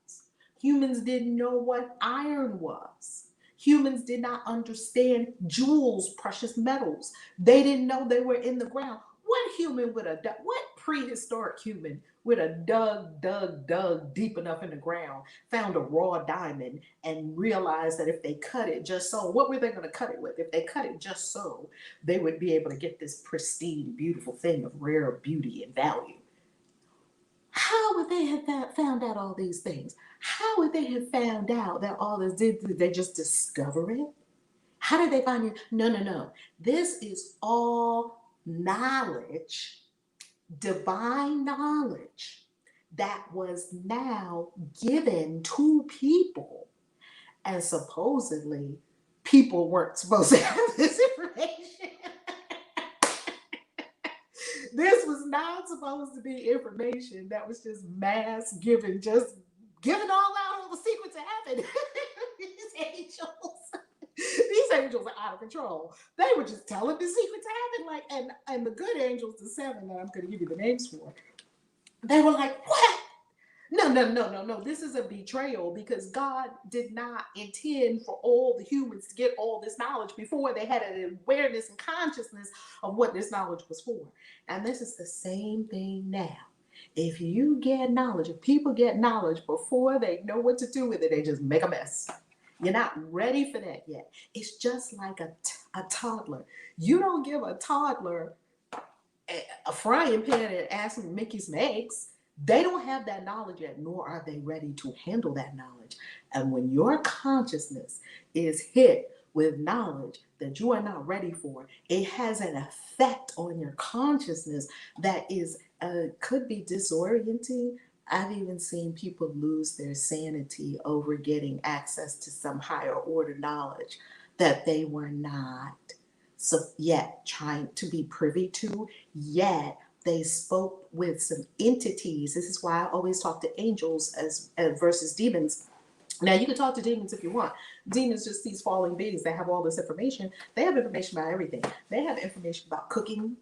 Humans didn't know what iron was. Humans did not understand jewels, precious metals. They didn't know they were in the ground. What prehistoric human would have dug deep enough in the ground, found a raw diamond, and realized that if they cut it just so, what were they going to cut it with? If they cut it just so, they would be able to get this pristine, beautiful thing of rare beauty and value. How would they have found out all these things? How would they have found out that all this did they just discover it? How did they find it? No, no, no. This is all knowledge, divine knowledge that was now given to people. And supposedly, people weren't supposed to have this information. This was not supposed to be information that was just mass given, just giving all the secrets of heaven. These angels are out of control. They were just telling the secrets of heaven, and the good angels, the seven that I'm going to give you the names for, they were like, what? No, no, no, no, no. This is a betrayal because God did not intend for all the humans to get all this knowledge before they had an awareness and consciousness of what this knowledge was for. And this is the same thing now. If you get knowledge, if people get knowledge before they know what to do with it, they just make a mess. You're not ready for that yet. It's just like a toddler. You don't give a toddler a frying pan and ask them to make you some eggs. They don't have that knowledge yet, nor are they ready to handle that knowledge. And when your consciousness is hit with knowledge that you are not ready for, it has an effect on your consciousness that is could be disorienting. I've even seen people lose their sanity over getting access to some higher order knowledge that they were not so yet trying to be privy to, yet they spoke with some entities. This is why I always talk to angels as versus demons. Now you can talk to demons if you want. Demons just these falling beings that have all this information. They have information about everything. They have information about cooking.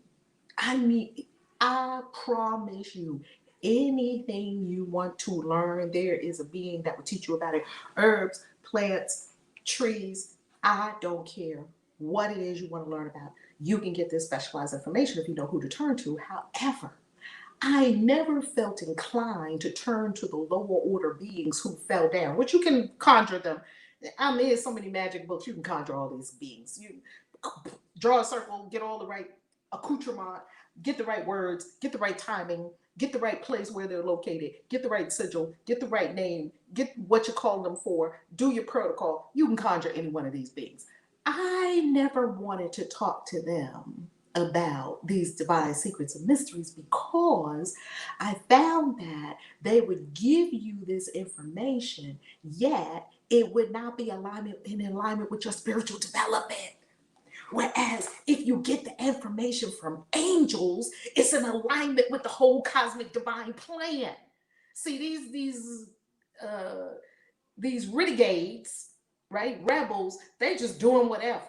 I mean, I promise you, anything you want to learn, there is a being that will teach you about it. Herbs, plants, trees, I don't care what it is you want to learn about. You can get this specialized information if you know who to turn to. However, I never felt inclined to turn to the lower order beings who fell down, which you can conjure them. I mean, there's so many magic books, you can conjure all these beings. You draw a circle, get all the right accoutrement, get the right words, get the right timing, get the right place where they're located, get the right sigil, get the right name, get what you're calling them for, do your protocol. You can conjure any one of these beings. I never wanted to talk to them about these divine secrets and mysteries because I found that they would give you this information, yet it would not be in alignment with your spiritual development. Whereas if you get the information from angels, it's in alignment with the whole cosmic divine plan. See, uh, these renegades, right, rebels, they're just doing whatever.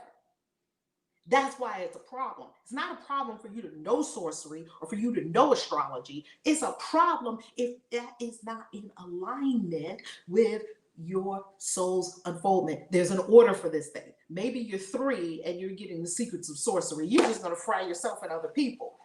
That's why it's a problem. It's not a problem for you to know sorcery or for you to know astrology. It's a problem if that is not in alignment with your soul's unfoldment. There's an order for this thing. Maybe you're 3 and you're getting the secrets of sorcery. You're just going to fry yourself and other people.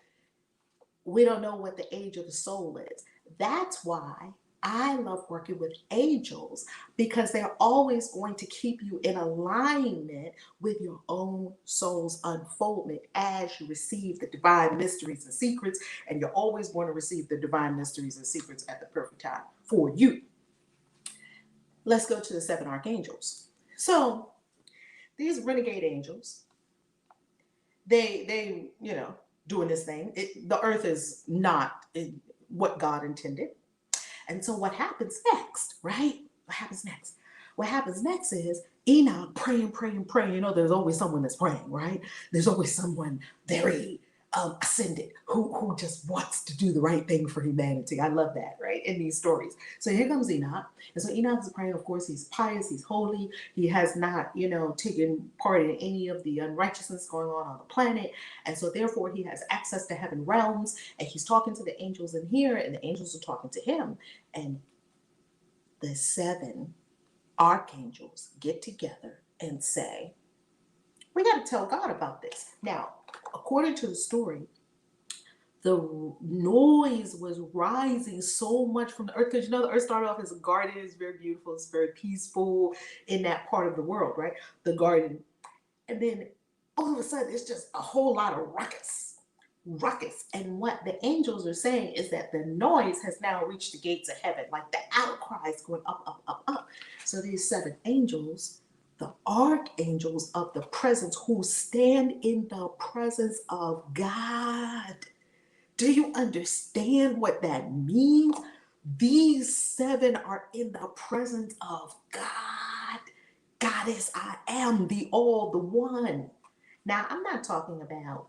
We don't know what the age of the soul is. That's why I love working with angels, because they're always going to keep you in alignment with your own soul's unfoldment as you receive the divine mysteries and secrets, and you're always going to receive the divine mysteries and secrets at the perfect time for you. Let's go to the 7 archangels. So these renegade angels, they doing this thing. The earth is not what God intended. And so what happens next, right? What happens next? What happens next is Enoch praying, praying, praying. There's always someone that's praying, right? There's always someone very ascended who just wants to do the right thing for humanity. I love that, right? In these stories. So here comes Enoch. And so Enoch is praying. Of course, he's pious, he's holy. He has not, taken part in any of the unrighteousness going on the planet. And so therefore he has access to heaven realms, and he's talking to the angels in here, and the angels are talking to him. And the 7 archangels get together and say, we got to tell God about this. Now, according to the story, the noise was rising so much from the earth, because the earth started off as a garden. It's very beautiful, it's very peaceful in that part of the world, right? The garden. And then all of a sudden, it's just a whole lot of ruckus. And what the angels are saying is that the noise has now reached the gates of heaven, like the outcry is going up, up, up, up. So these 7 angels, the archangels of the presence, who stand in the presence of God. Do you understand what that means? These 7 are in the presence of God. Goddess, I am the all, the one. Now, I'm not talking about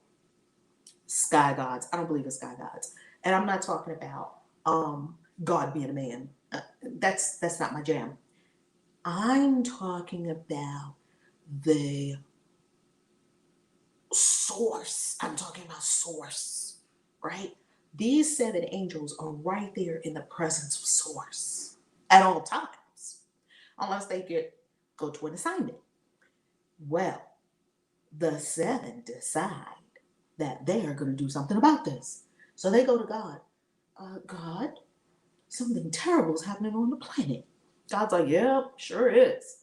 sky gods. I don't believe in sky gods. And I'm not talking about God being a man. That's not my jam. I'm talking about the source. I'm talking about source, right? These 7 angels are right there in the presence of source at all times, unless they go to an assignment. Well, the 7 decide that they are going to do something about this. So they go to God. God, something terrible is happening on the planet. God's like, yeah, sure is.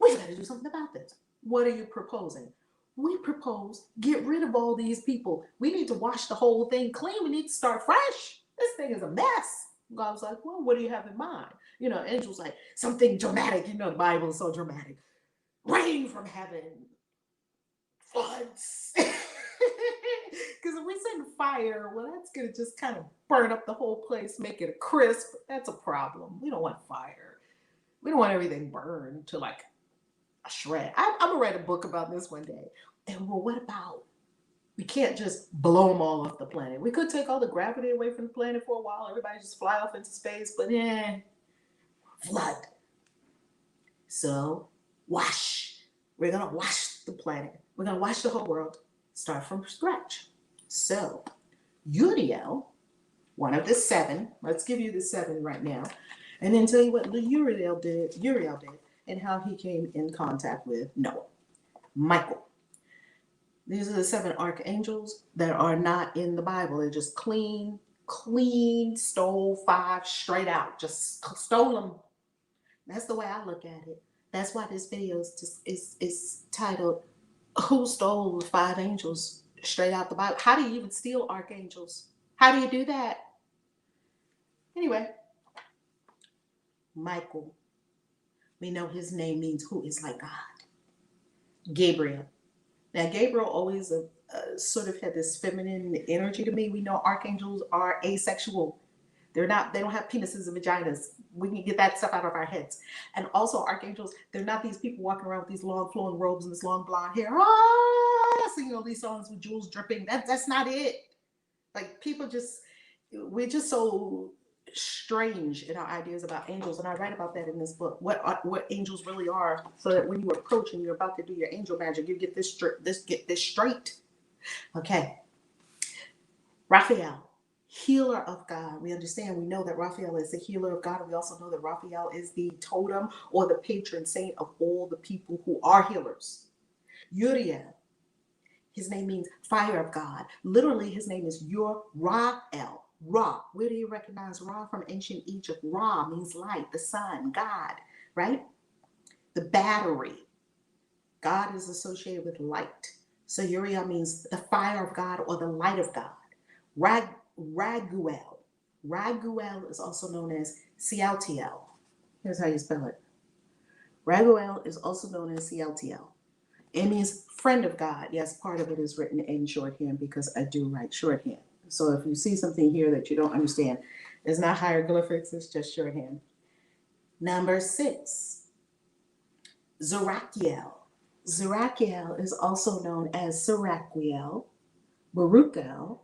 We got to do something about this. What are you proposing? We propose get rid of all these people. We need to wash the whole thing clean. We need to start fresh. This thing is a mess. God was like, well, what do you have in mind? Angel's like, something dramatic. The Bible is so dramatic. Rain from heaven. Floods. Because if we send fire, well, that's going to just kind of burn up the whole place, make it a crisp. That's a problem. We don't want fire. We don't want everything burned to like a shred. I'm going to write a book about this one day. And well, what about, we can't just blow them all off the planet. We could take all the gravity away from the planet for a while. Everybody just fly off into space, but flood. So wash. We're going to wash the planet. We're going to wash the whole world. Start from scratch. So Uriel, one of the 7, let's give you the 7 right now, and then tell you what Uriel did, and how he came in contact with Noah. Michael. These are the 7 archangels that are not in the Bible. They're just clean Clean, stole 5 straight out. Just stole them. That's the way I look at it. That's why this video is titled "Who Stole the 5 Angels Straight Out the Bible?" How do you even steal archangels? How do you do that? Anyway, Michael. We know his name means who is like God. Gabriel. Now, Gabriel always sort of had this feminine energy to me. We know archangels are asexual. They're not, they don't have penises and vaginas. We can get that stuff out of our heads. And also archangels, they're not these people walking around with these long flowing robes and this long blonde hair. Singing all these songs with jewels dripping. That's not it. Like people just, we're just so strange in our ideas about angels. And I write about that in this book, what angels really are, so that when you approach and you're about to do your angel magic, you get this straight. Okay. Raphael. Healer of God. We know that Raphael is the healer of God. And we also know that Raphael is the totem or the patron saint of all the people who are healers. Uriel, his name means fire of God. Literally, his name is Ur-Ra-El. Ra. Where do you recognize Ra from ancient Egypt? Ra means light, the sun, God, right? The battery. God is associated with light. So Uriel means the fire of God or the light of God. Raguel. Raguel is also known as Cialtiel. Here's how you spell it. Raguel is also known as Cialtiel. It means friend of God. Yes, part of it is written in shorthand because I do write shorthand. So if you see something here that you don't understand, it's not hieroglyphics, it's just shorthand. Number 6, Zerachiel. Zerachiel is also known as Serachiel, Baruchel,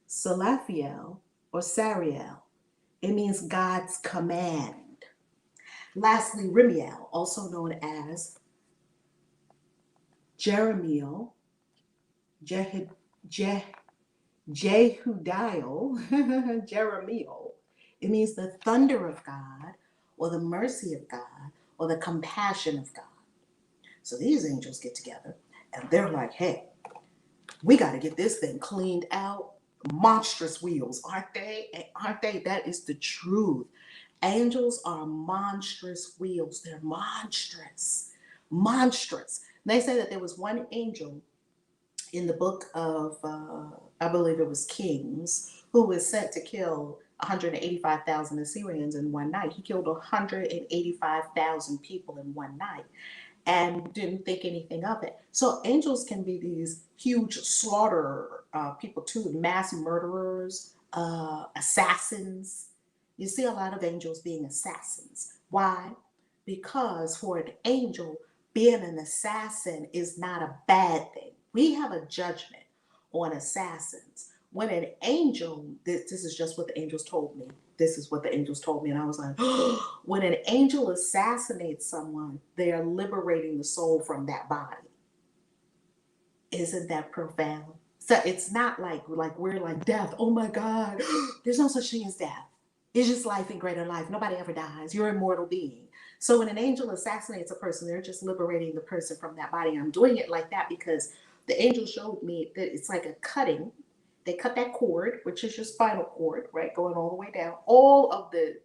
Salathiel, or Sariel. It means God's command. Lastly, Remiel, also known as Jeremiel, Jehudiel, Jeremiel. It means the thunder of God, or the mercy of God, or the compassion of God. So these angels get together and they're like, hey, we got to get this thing cleaned out. Monstrous wheels, aren't they? Aren't they? That is the truth. Angels are monstrous wheels. They're monstrous. Monstrous. They say that there was one angel in the book of, I believe it was Kings, who was sent to kill 185,000 Assyrians in one night. He killed 185,000 people in one night and didn't think anything of it. So angels can be these huge slaughter people too, mass murderers, assassins. You see a lot of angels being assassins. Why? Because for an angel, being an assassin is not a bad thing. We have a judgment on assassins. When an angel, this is just what the angels told me. This is what the angels told me. And I was like, oh, when an angel assassinates someone, they are liberating the soul from that body. Isn't that profound? So it's not like we're like death. Oh my God, there's no such thing as death. It's just life and greater life. Nobody ever dies. You're an immortal being. So when an angel assassinates a person, they're just liberating the person from that body. And I'm doing it like that because the angel showed me that it's like a cutting. They cut that cord, which is your spinal cord, right, going all the way down. All of the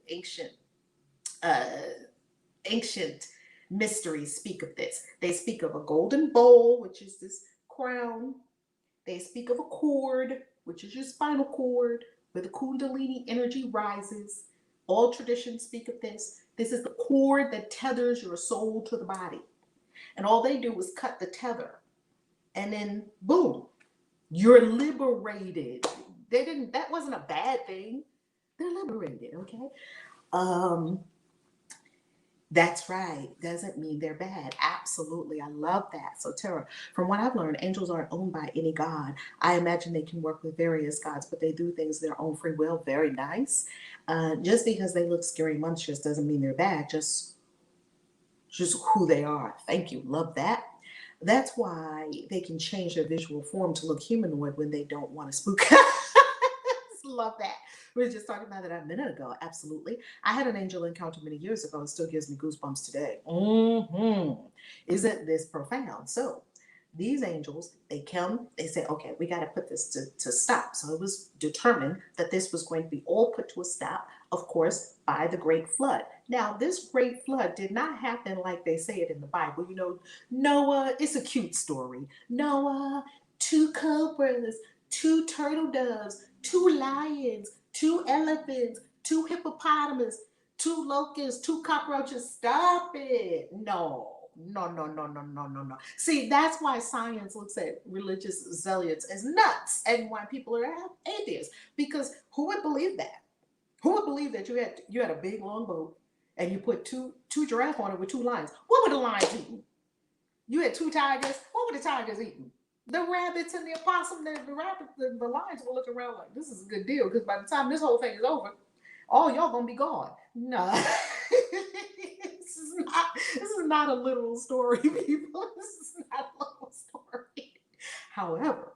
ancient mysteries speak of this. They speak of a golden bowl, which is this crown. They speak of a cord, which is your spinal cord, where the Kundalini energy rises. All traditions speak of this. This is the cord that tethers your soul to the body. And all they do is cut the tether. And then, boom, you're liberated. That wasn't a bad thing. They're liberated, okay? That's right. Doesn't mean they're bad. Absolutely. I love that. So Tara, from what I've learned, angels aren't owned by any god. I imagine they can work with various gods, but they do things their own free will. Very nice. Just because they look scary monstrous doesn't mean they're bad. Just who they are. Thank you. Love that. That's why they can change their visual form to look humanoid when they don't want to spook. Love that. We were just talking about that a minute ago. Absolutely. I had an angel encounter many years ago. It still gives me goosebumps today. Isn't this profound? So these angels, they come, they say, okay, we got to put this to stop. So it was determined that this was going to be all put to a stop, of course, by the great flood. Now, this great flood did not happen like they say it in the Bible. You know, Noah, it's a cute story. Noah, two cobras, two turtle doves, two lions, two elephants, two hippopotamus, two locusts, two cockroaches. Stop it. No. No, no, no, no, no, no, no. See, that's why science looks at religious zealots as nuts and why people are atheists. Because who would believe that? Who would believe that you had a big long boat and you put two giraffes on it with two lions? What would the lions eat? You had two tigers. What were the tigers eating? The rabbits and the opossum, the rabbits, the lions will look around like, this is a good deal because by the time this whole thing is over, all y'all gonna be gone. No. this is not a literal story, people. This is not a literal story. However,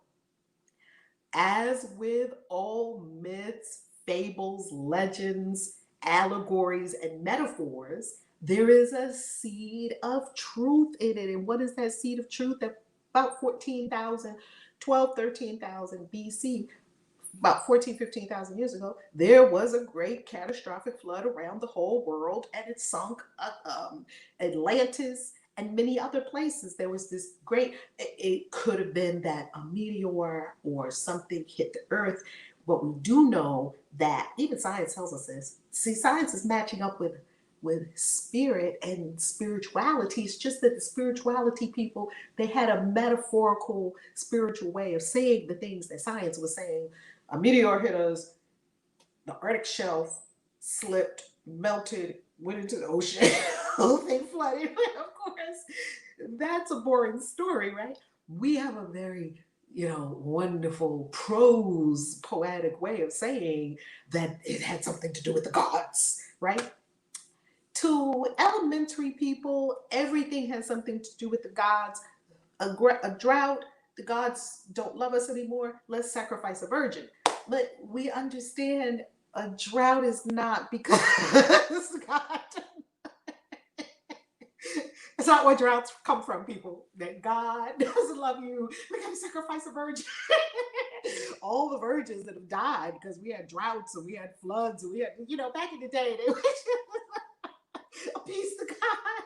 as with all myths, fables, legends, allegories, and metaphors, there is a seed of truth in it. And what is that seed of truth? About 14,000, 12, 13,000 BC, about 14, 15,000 years ago, there was a great catastrophic flood around the whole world, and it sunk Atlantis and many other places. There was this great, it could have been that a meteor or something hit the earth. But we do know that even science tells us this. See, science is matching up with spirit and spirituality. It's just that the spirituality people, they had a metaphorical spiritual way of saying the things that science was saying. A meteor hit us, the Arctic shelf slipped, melted, went into the ocean, the whole thing flooded. Of course, that's a boring story, right? We have a very, wonderful prose, poetic way of saying that it had something to do with the gods, right? To elementary people, everything has something to do with the gods. A drought, the gods don't love us anymore. Let's sacrifice a virgin. But we understand a drought is not because God. It's not where droughts come from, people. That God doesn't love you. We gotta sacrifice a virgin. All the virgins that have died because we had droughts and we had floods and we had, back in the day, they appease to God.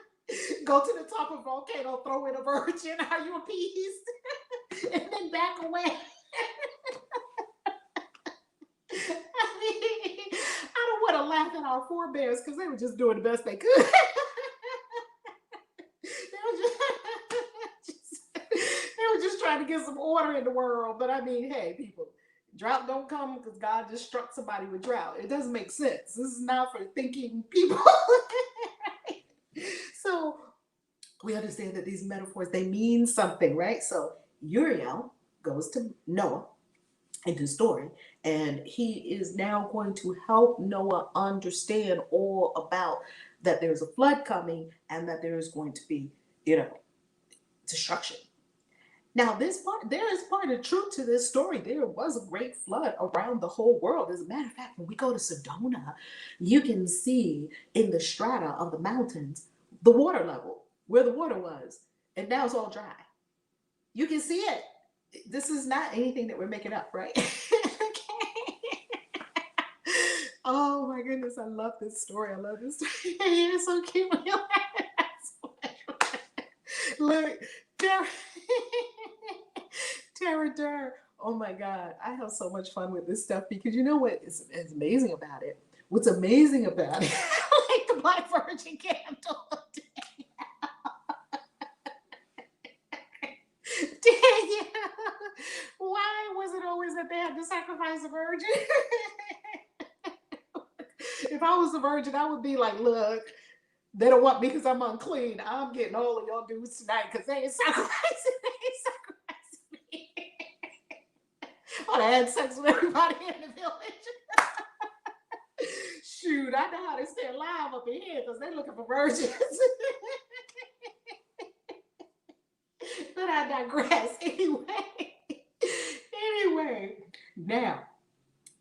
Go to the top of a volcano, throw in a virgin. Are you appeased? And then back away. I don't want to laugh at our forebears because they were just doing the best they could. They were just trying to get some order in the world. But I mean, hey, people, drought don't come because God just struck somebody with drought. It doesn't make sense. This is not for thinking people. So we understand that these metaphors, they mean something, right? So Uriel goes to Noah in the story, and he is now going to help Noah understand all about that there's a flood coming and that there is going to be, destruction. Now, there is part of truth to this story. There was a great flood around the whole world. As a matter of fact, when we go to Sedona, you can see in the strata of the mountains the water level, where the water was, and now it's all dry. You can see it. This is not anything that we're making up, right? Oh my goodness, I love this story. I love this story. It's so cute. Look, Tara Durr. Oh my God, I have so much fun with this stuff because you know what is amazing about it? What's amazing about it, like the Black Virgin candle. Why was it always that they had to sacrifice a virgin? If I was a virgin, I would be like, look, they don't want me because I'm unclean. I'm getting all of y'all dudes tonight because they ain't sacrificing me. I'd have had sex with everybody in the village. Shoot, I know how they stay alive up in here because they're looking for virgins. But I digress. Anyway, now,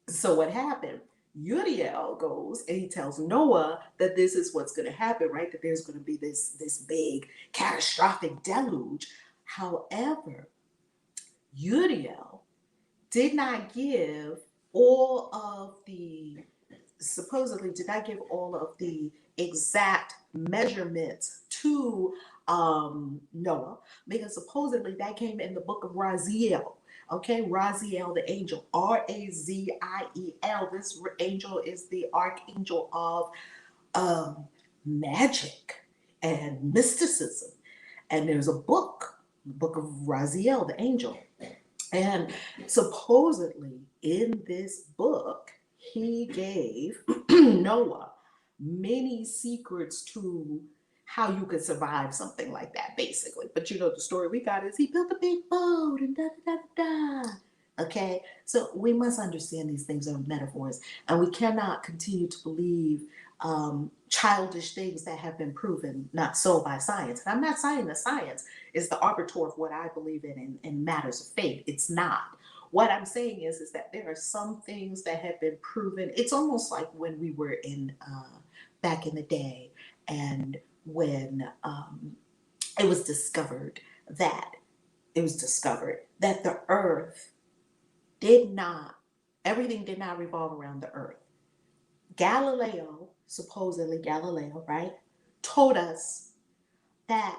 so what happened? Uriel goes and he tells Noah that this is what's going to happen, right? That there's going to be this big catastrophic deluge. However, Uriel did not give all of the, supposedly did not give all of the exact measurements to Noah, because supposedly that came in the book of Raziel. Okay, Raziel, the angel, Raziel. This angel is the archangel of um, magic and mysticism. And there's a book, the book of Raziel, the angel. And supposedly in this book, he gave Noah many secrets to how you could survive something like that, basically. But you know, the story we got is he built a big boat and da da da da. Okay, so we must understand these things are metaphors, and we cannot continue to believe childish things that have been proven not so by science. And I'm not saying that science is the arbiter of what I believe in matters of faith. It's not. What I'm saying is that there are some things that have been proven. It's almost like when we were in back in the day, and when it was discovered that the Earth did not, everything did not revolve around the Earth. Galileo, supposedly Galileo, right, told us that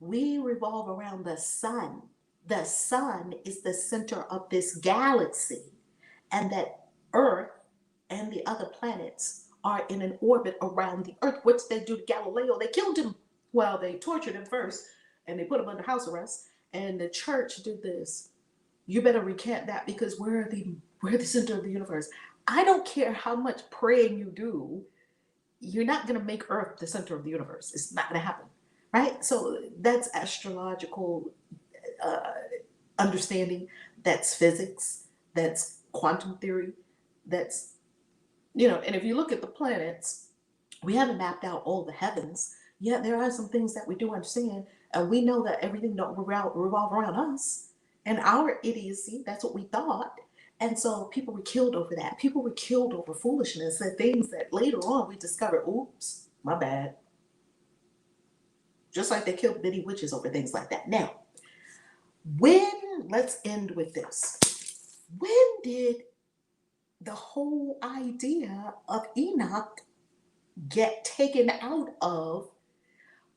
we revolve around the sun. The sun is the center of this galaxy, and that Earth and the other planets are in an orbit around the Earth. What did they do to Galileo? They killed him. Well, they tortured him first, and they put him under house arrest. And the church did this. You better recant that, because we're the center of the universe. I don't care how much praying you do, you're not going to make Earth the center of the universe. It's not going to happen, right? So that's astrological uh, understanding. That's physics. That's quantum theory. That's, you know, and if you look at the planets, we haven't mapped out all the heavens. Yet there are some things that we do understand, and we know that everything don't revolve around us and our idiocy. That's what we thought. And so people were killed over that. People were killed over foolishness and things that later on we discovered, oops, my bad. Just like they killed many witches over things like that. Now, let's end with this. When did the whole idea of Enoch get taken out of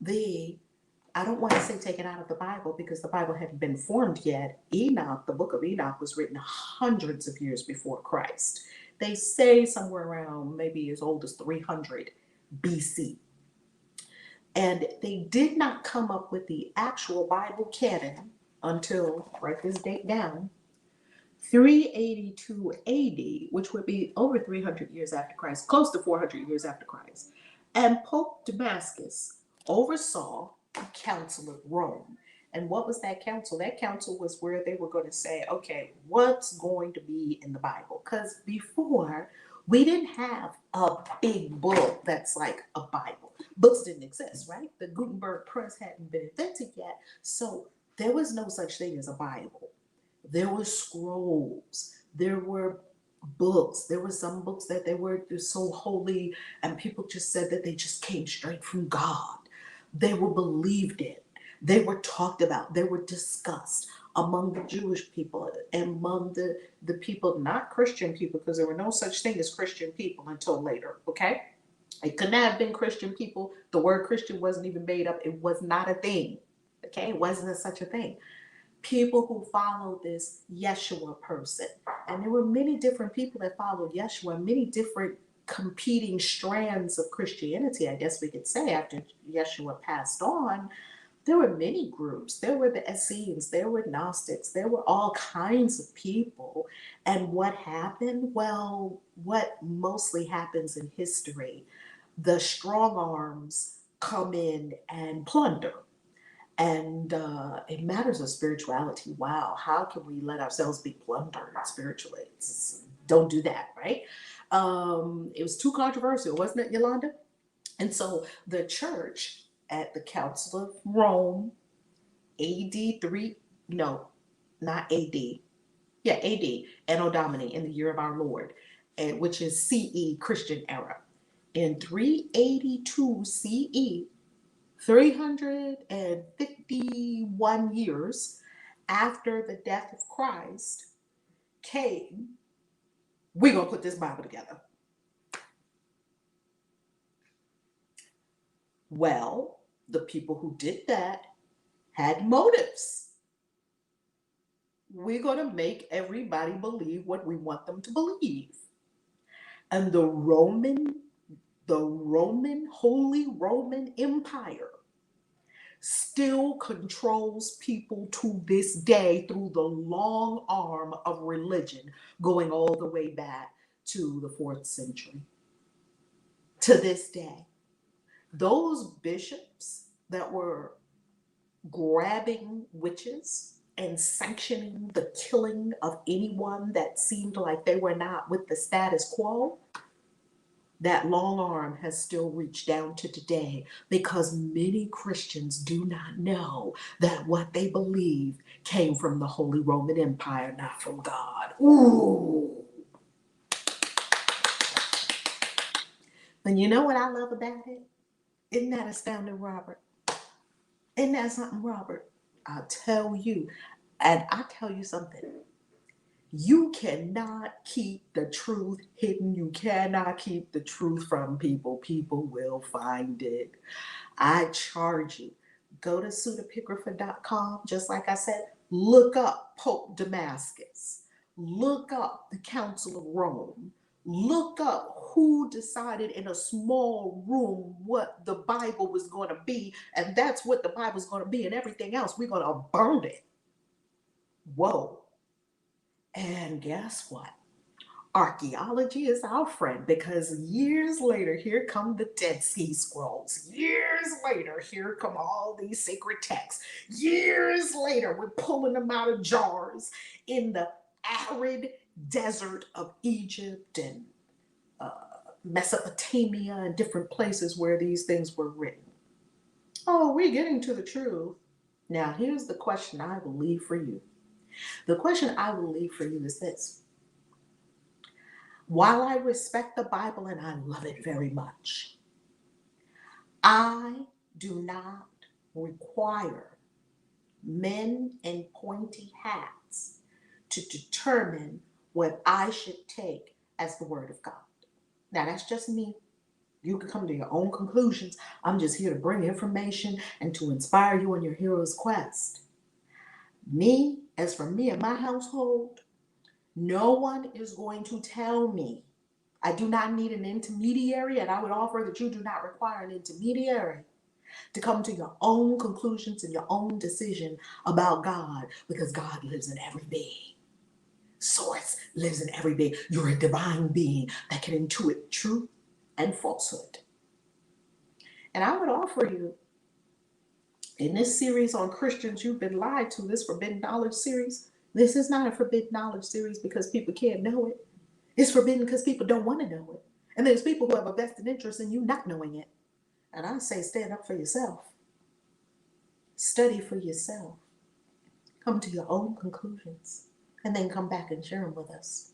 the, I don't want to say taken out of the Bible, because the Bible hadn't been formed yet. Enoch, the book of Enoch, was written hundreds of years before Christ. They say somewhere around maybe as old as 300 BC. And they did not come up with the actual Bible canon until, write this date down, 382 AD, which would be over 300 years after Christ, close to 400 years after Christ. And Pope Damascus oversaw the Council of Rome. And what was that council? That council was where they were going to say, okay, what's going to be in the Bible? Because before, we didn't have a big book that's like a Bible. Books didn't exist, right? The Gutenberg press hadn't been invented yet. So there was no such thing as a Bible. There were scrolls. There were books. There were some books that they were so holy, and people just said that they just came straight from God. They were believed in. They were talked about. They were discussed among the Jewish people and among the people, not Christian people, because there were no such thing as Christian people until later, okay? It could not have been Christian people. The word Christian wasn't even made up. It was not a thing, okay? It wasn't such a thing. People who followed this Yeshua person. And there were many different people that followed Yeshua, many different competing strands of Christianity, I guess we could say, after Yeshua passed on. There were many groups. There were the Essenes, there were Gnostics, there were all kinds of people. And what happened? Well, what mostly happens in history, the strong arms come in and plunder. And in matters of spirituality, wow, how can we let ourselves be plundered spiritually? Don't do that, right? It was too controversial, wasn't it, Yolanda? And so the church at the Council of Rome, AD 3, no, not AD, yeah, AD, Anno Domini, in the year of our Lord, which is CE, Christian era. In 382 CE, 350 51 years after the death of Christ came, we're going to put this Bible together. Well, the people who did that had motives. We're going to make everybody believe what we want them to believe. And the Holy Roman Empire still controls people to this day through the long arm of religion, going all the way back to the 4th century. To this day, those bishops that were grabbing witches and sanctioning the killing of anyone that seemed like they were not with the status quo, that long arm has still reached down to today, because many Christians do not know that what they believe came from the Holy Roman Empire, not from God. Ooh. And you know what I love about it? Isn't that astounding, Robert? Isn't that something, Robert? I'll tell you, and I'll tell you something. You cannot keep the truth hidden. You cannot keep the truth from people. People will find it. I charge you. Go to pseudepigrapha.com. Just like I said, look up Pope Damascus. Look up the Council of Rome. Look up who decided in a small room what the Bible was going to be. And that's what the Bible's going to be. And everything else, we're going to burn it. Whoa. And guess what? Archaeology is our friend, because years later, here come the Dead Sea Scrolls. Years later, here come all these sacred texts. Years later, we're pulling them out of jars in the arid desert of Egypt and Mesopotamia and different places where these things were written. Oh, we're getting to the truth. Now, here's the question I will leave for you. The question I will leave for you is this. While I respect the Bible and I love it very much, I do not require men in pointy hats to determine what I should take as the Word of God. Now, that's just me. You can come to your own conclusions. I'm just here to bring information and to inspire you on your hero's quest. As for me and my household, no one is going to tell me. I do not need an intermediary, and I would offer that you do not require an intermediary to come to your own conclusions and your own decision about God, because God lives in every being. Source lives in every being. You're a divine being that can intuit truth and falsehood. And I would offer you, in this series on Christians You've Been Lied to, this Forbidden Knowledge series, this is not a forbidden knowledge series because people can't know it. It's forbidden because people don't want to know it. And there's people who have a vested interest in you not knowing it. And I say stand up for yourself. Study for yourself. Come to your own conclusions. And then come back and share them with us.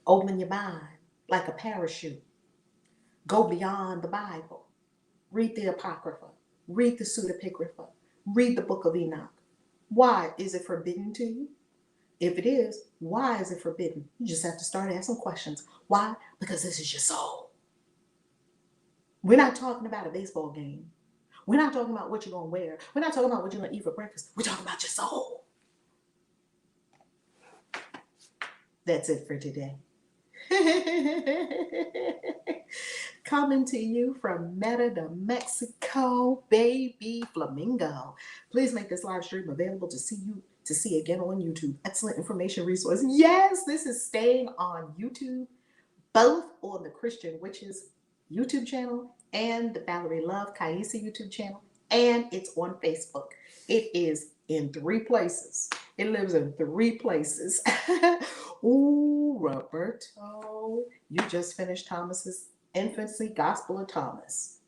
Open your mind like a parachute. Go beyond the Bible. Read the Apocrypha. Read the Pseudepigrapha. Read the Book of Enoch. Why is it forbidden to you? If it is, why is it forbidden? You just have to start asking questions. Why? Because this is your soul. We're not talking about a baseball game. We're not talking about what you're going to wear. We're not talking about what you're going to eat for breakfast. We're talking about your soul. That's it for today. Coming to you from Meta, Mexico, baby flamingo. Please make this live stream available to see again on YouTube. Excellent information resource. Yes, this is staying on YouTube, both on the Christian Witches YouTube channel and the Valerie Love Kaisi YouTube channel, and it's on Facebook. It is in 3 places. It lives in 3 places. Ooh, Roberto, you just finished Thomas's Infancy Gospel of Thomas.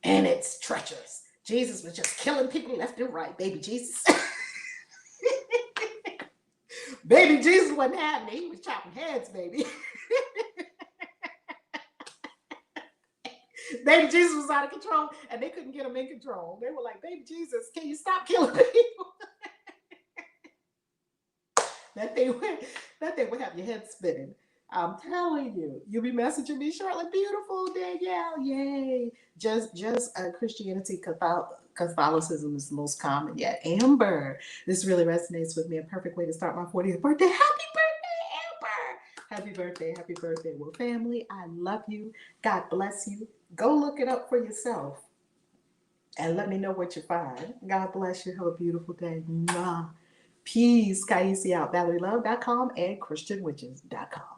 And it's treacherous. Jesus was just killing people left and right. Baby Jesus. Baby Jesus wasn't having it. He was chopping heads, baby. Baby Jesus was out of control, and they couldn't get him in control. They were like, "Baby Jesus, can you stop killing people?" that they would have your head spinning. I'm telling you, you'll be messaging me shortly. Beautiful Danielle, yay! Just Christianity, Catholicism is the most common yet. Amber, this really resonates with me. A perfect way to start my 40th birthday. Happy birthday, Amber! Happy birthday. Well, family, I love you. God bless you. Go look it up for yourself and let me know what you find. God bless you. Have a beautiful day. Mwah. Peace. Kaisi out. ValerieLove.com and ChristianWitches.com.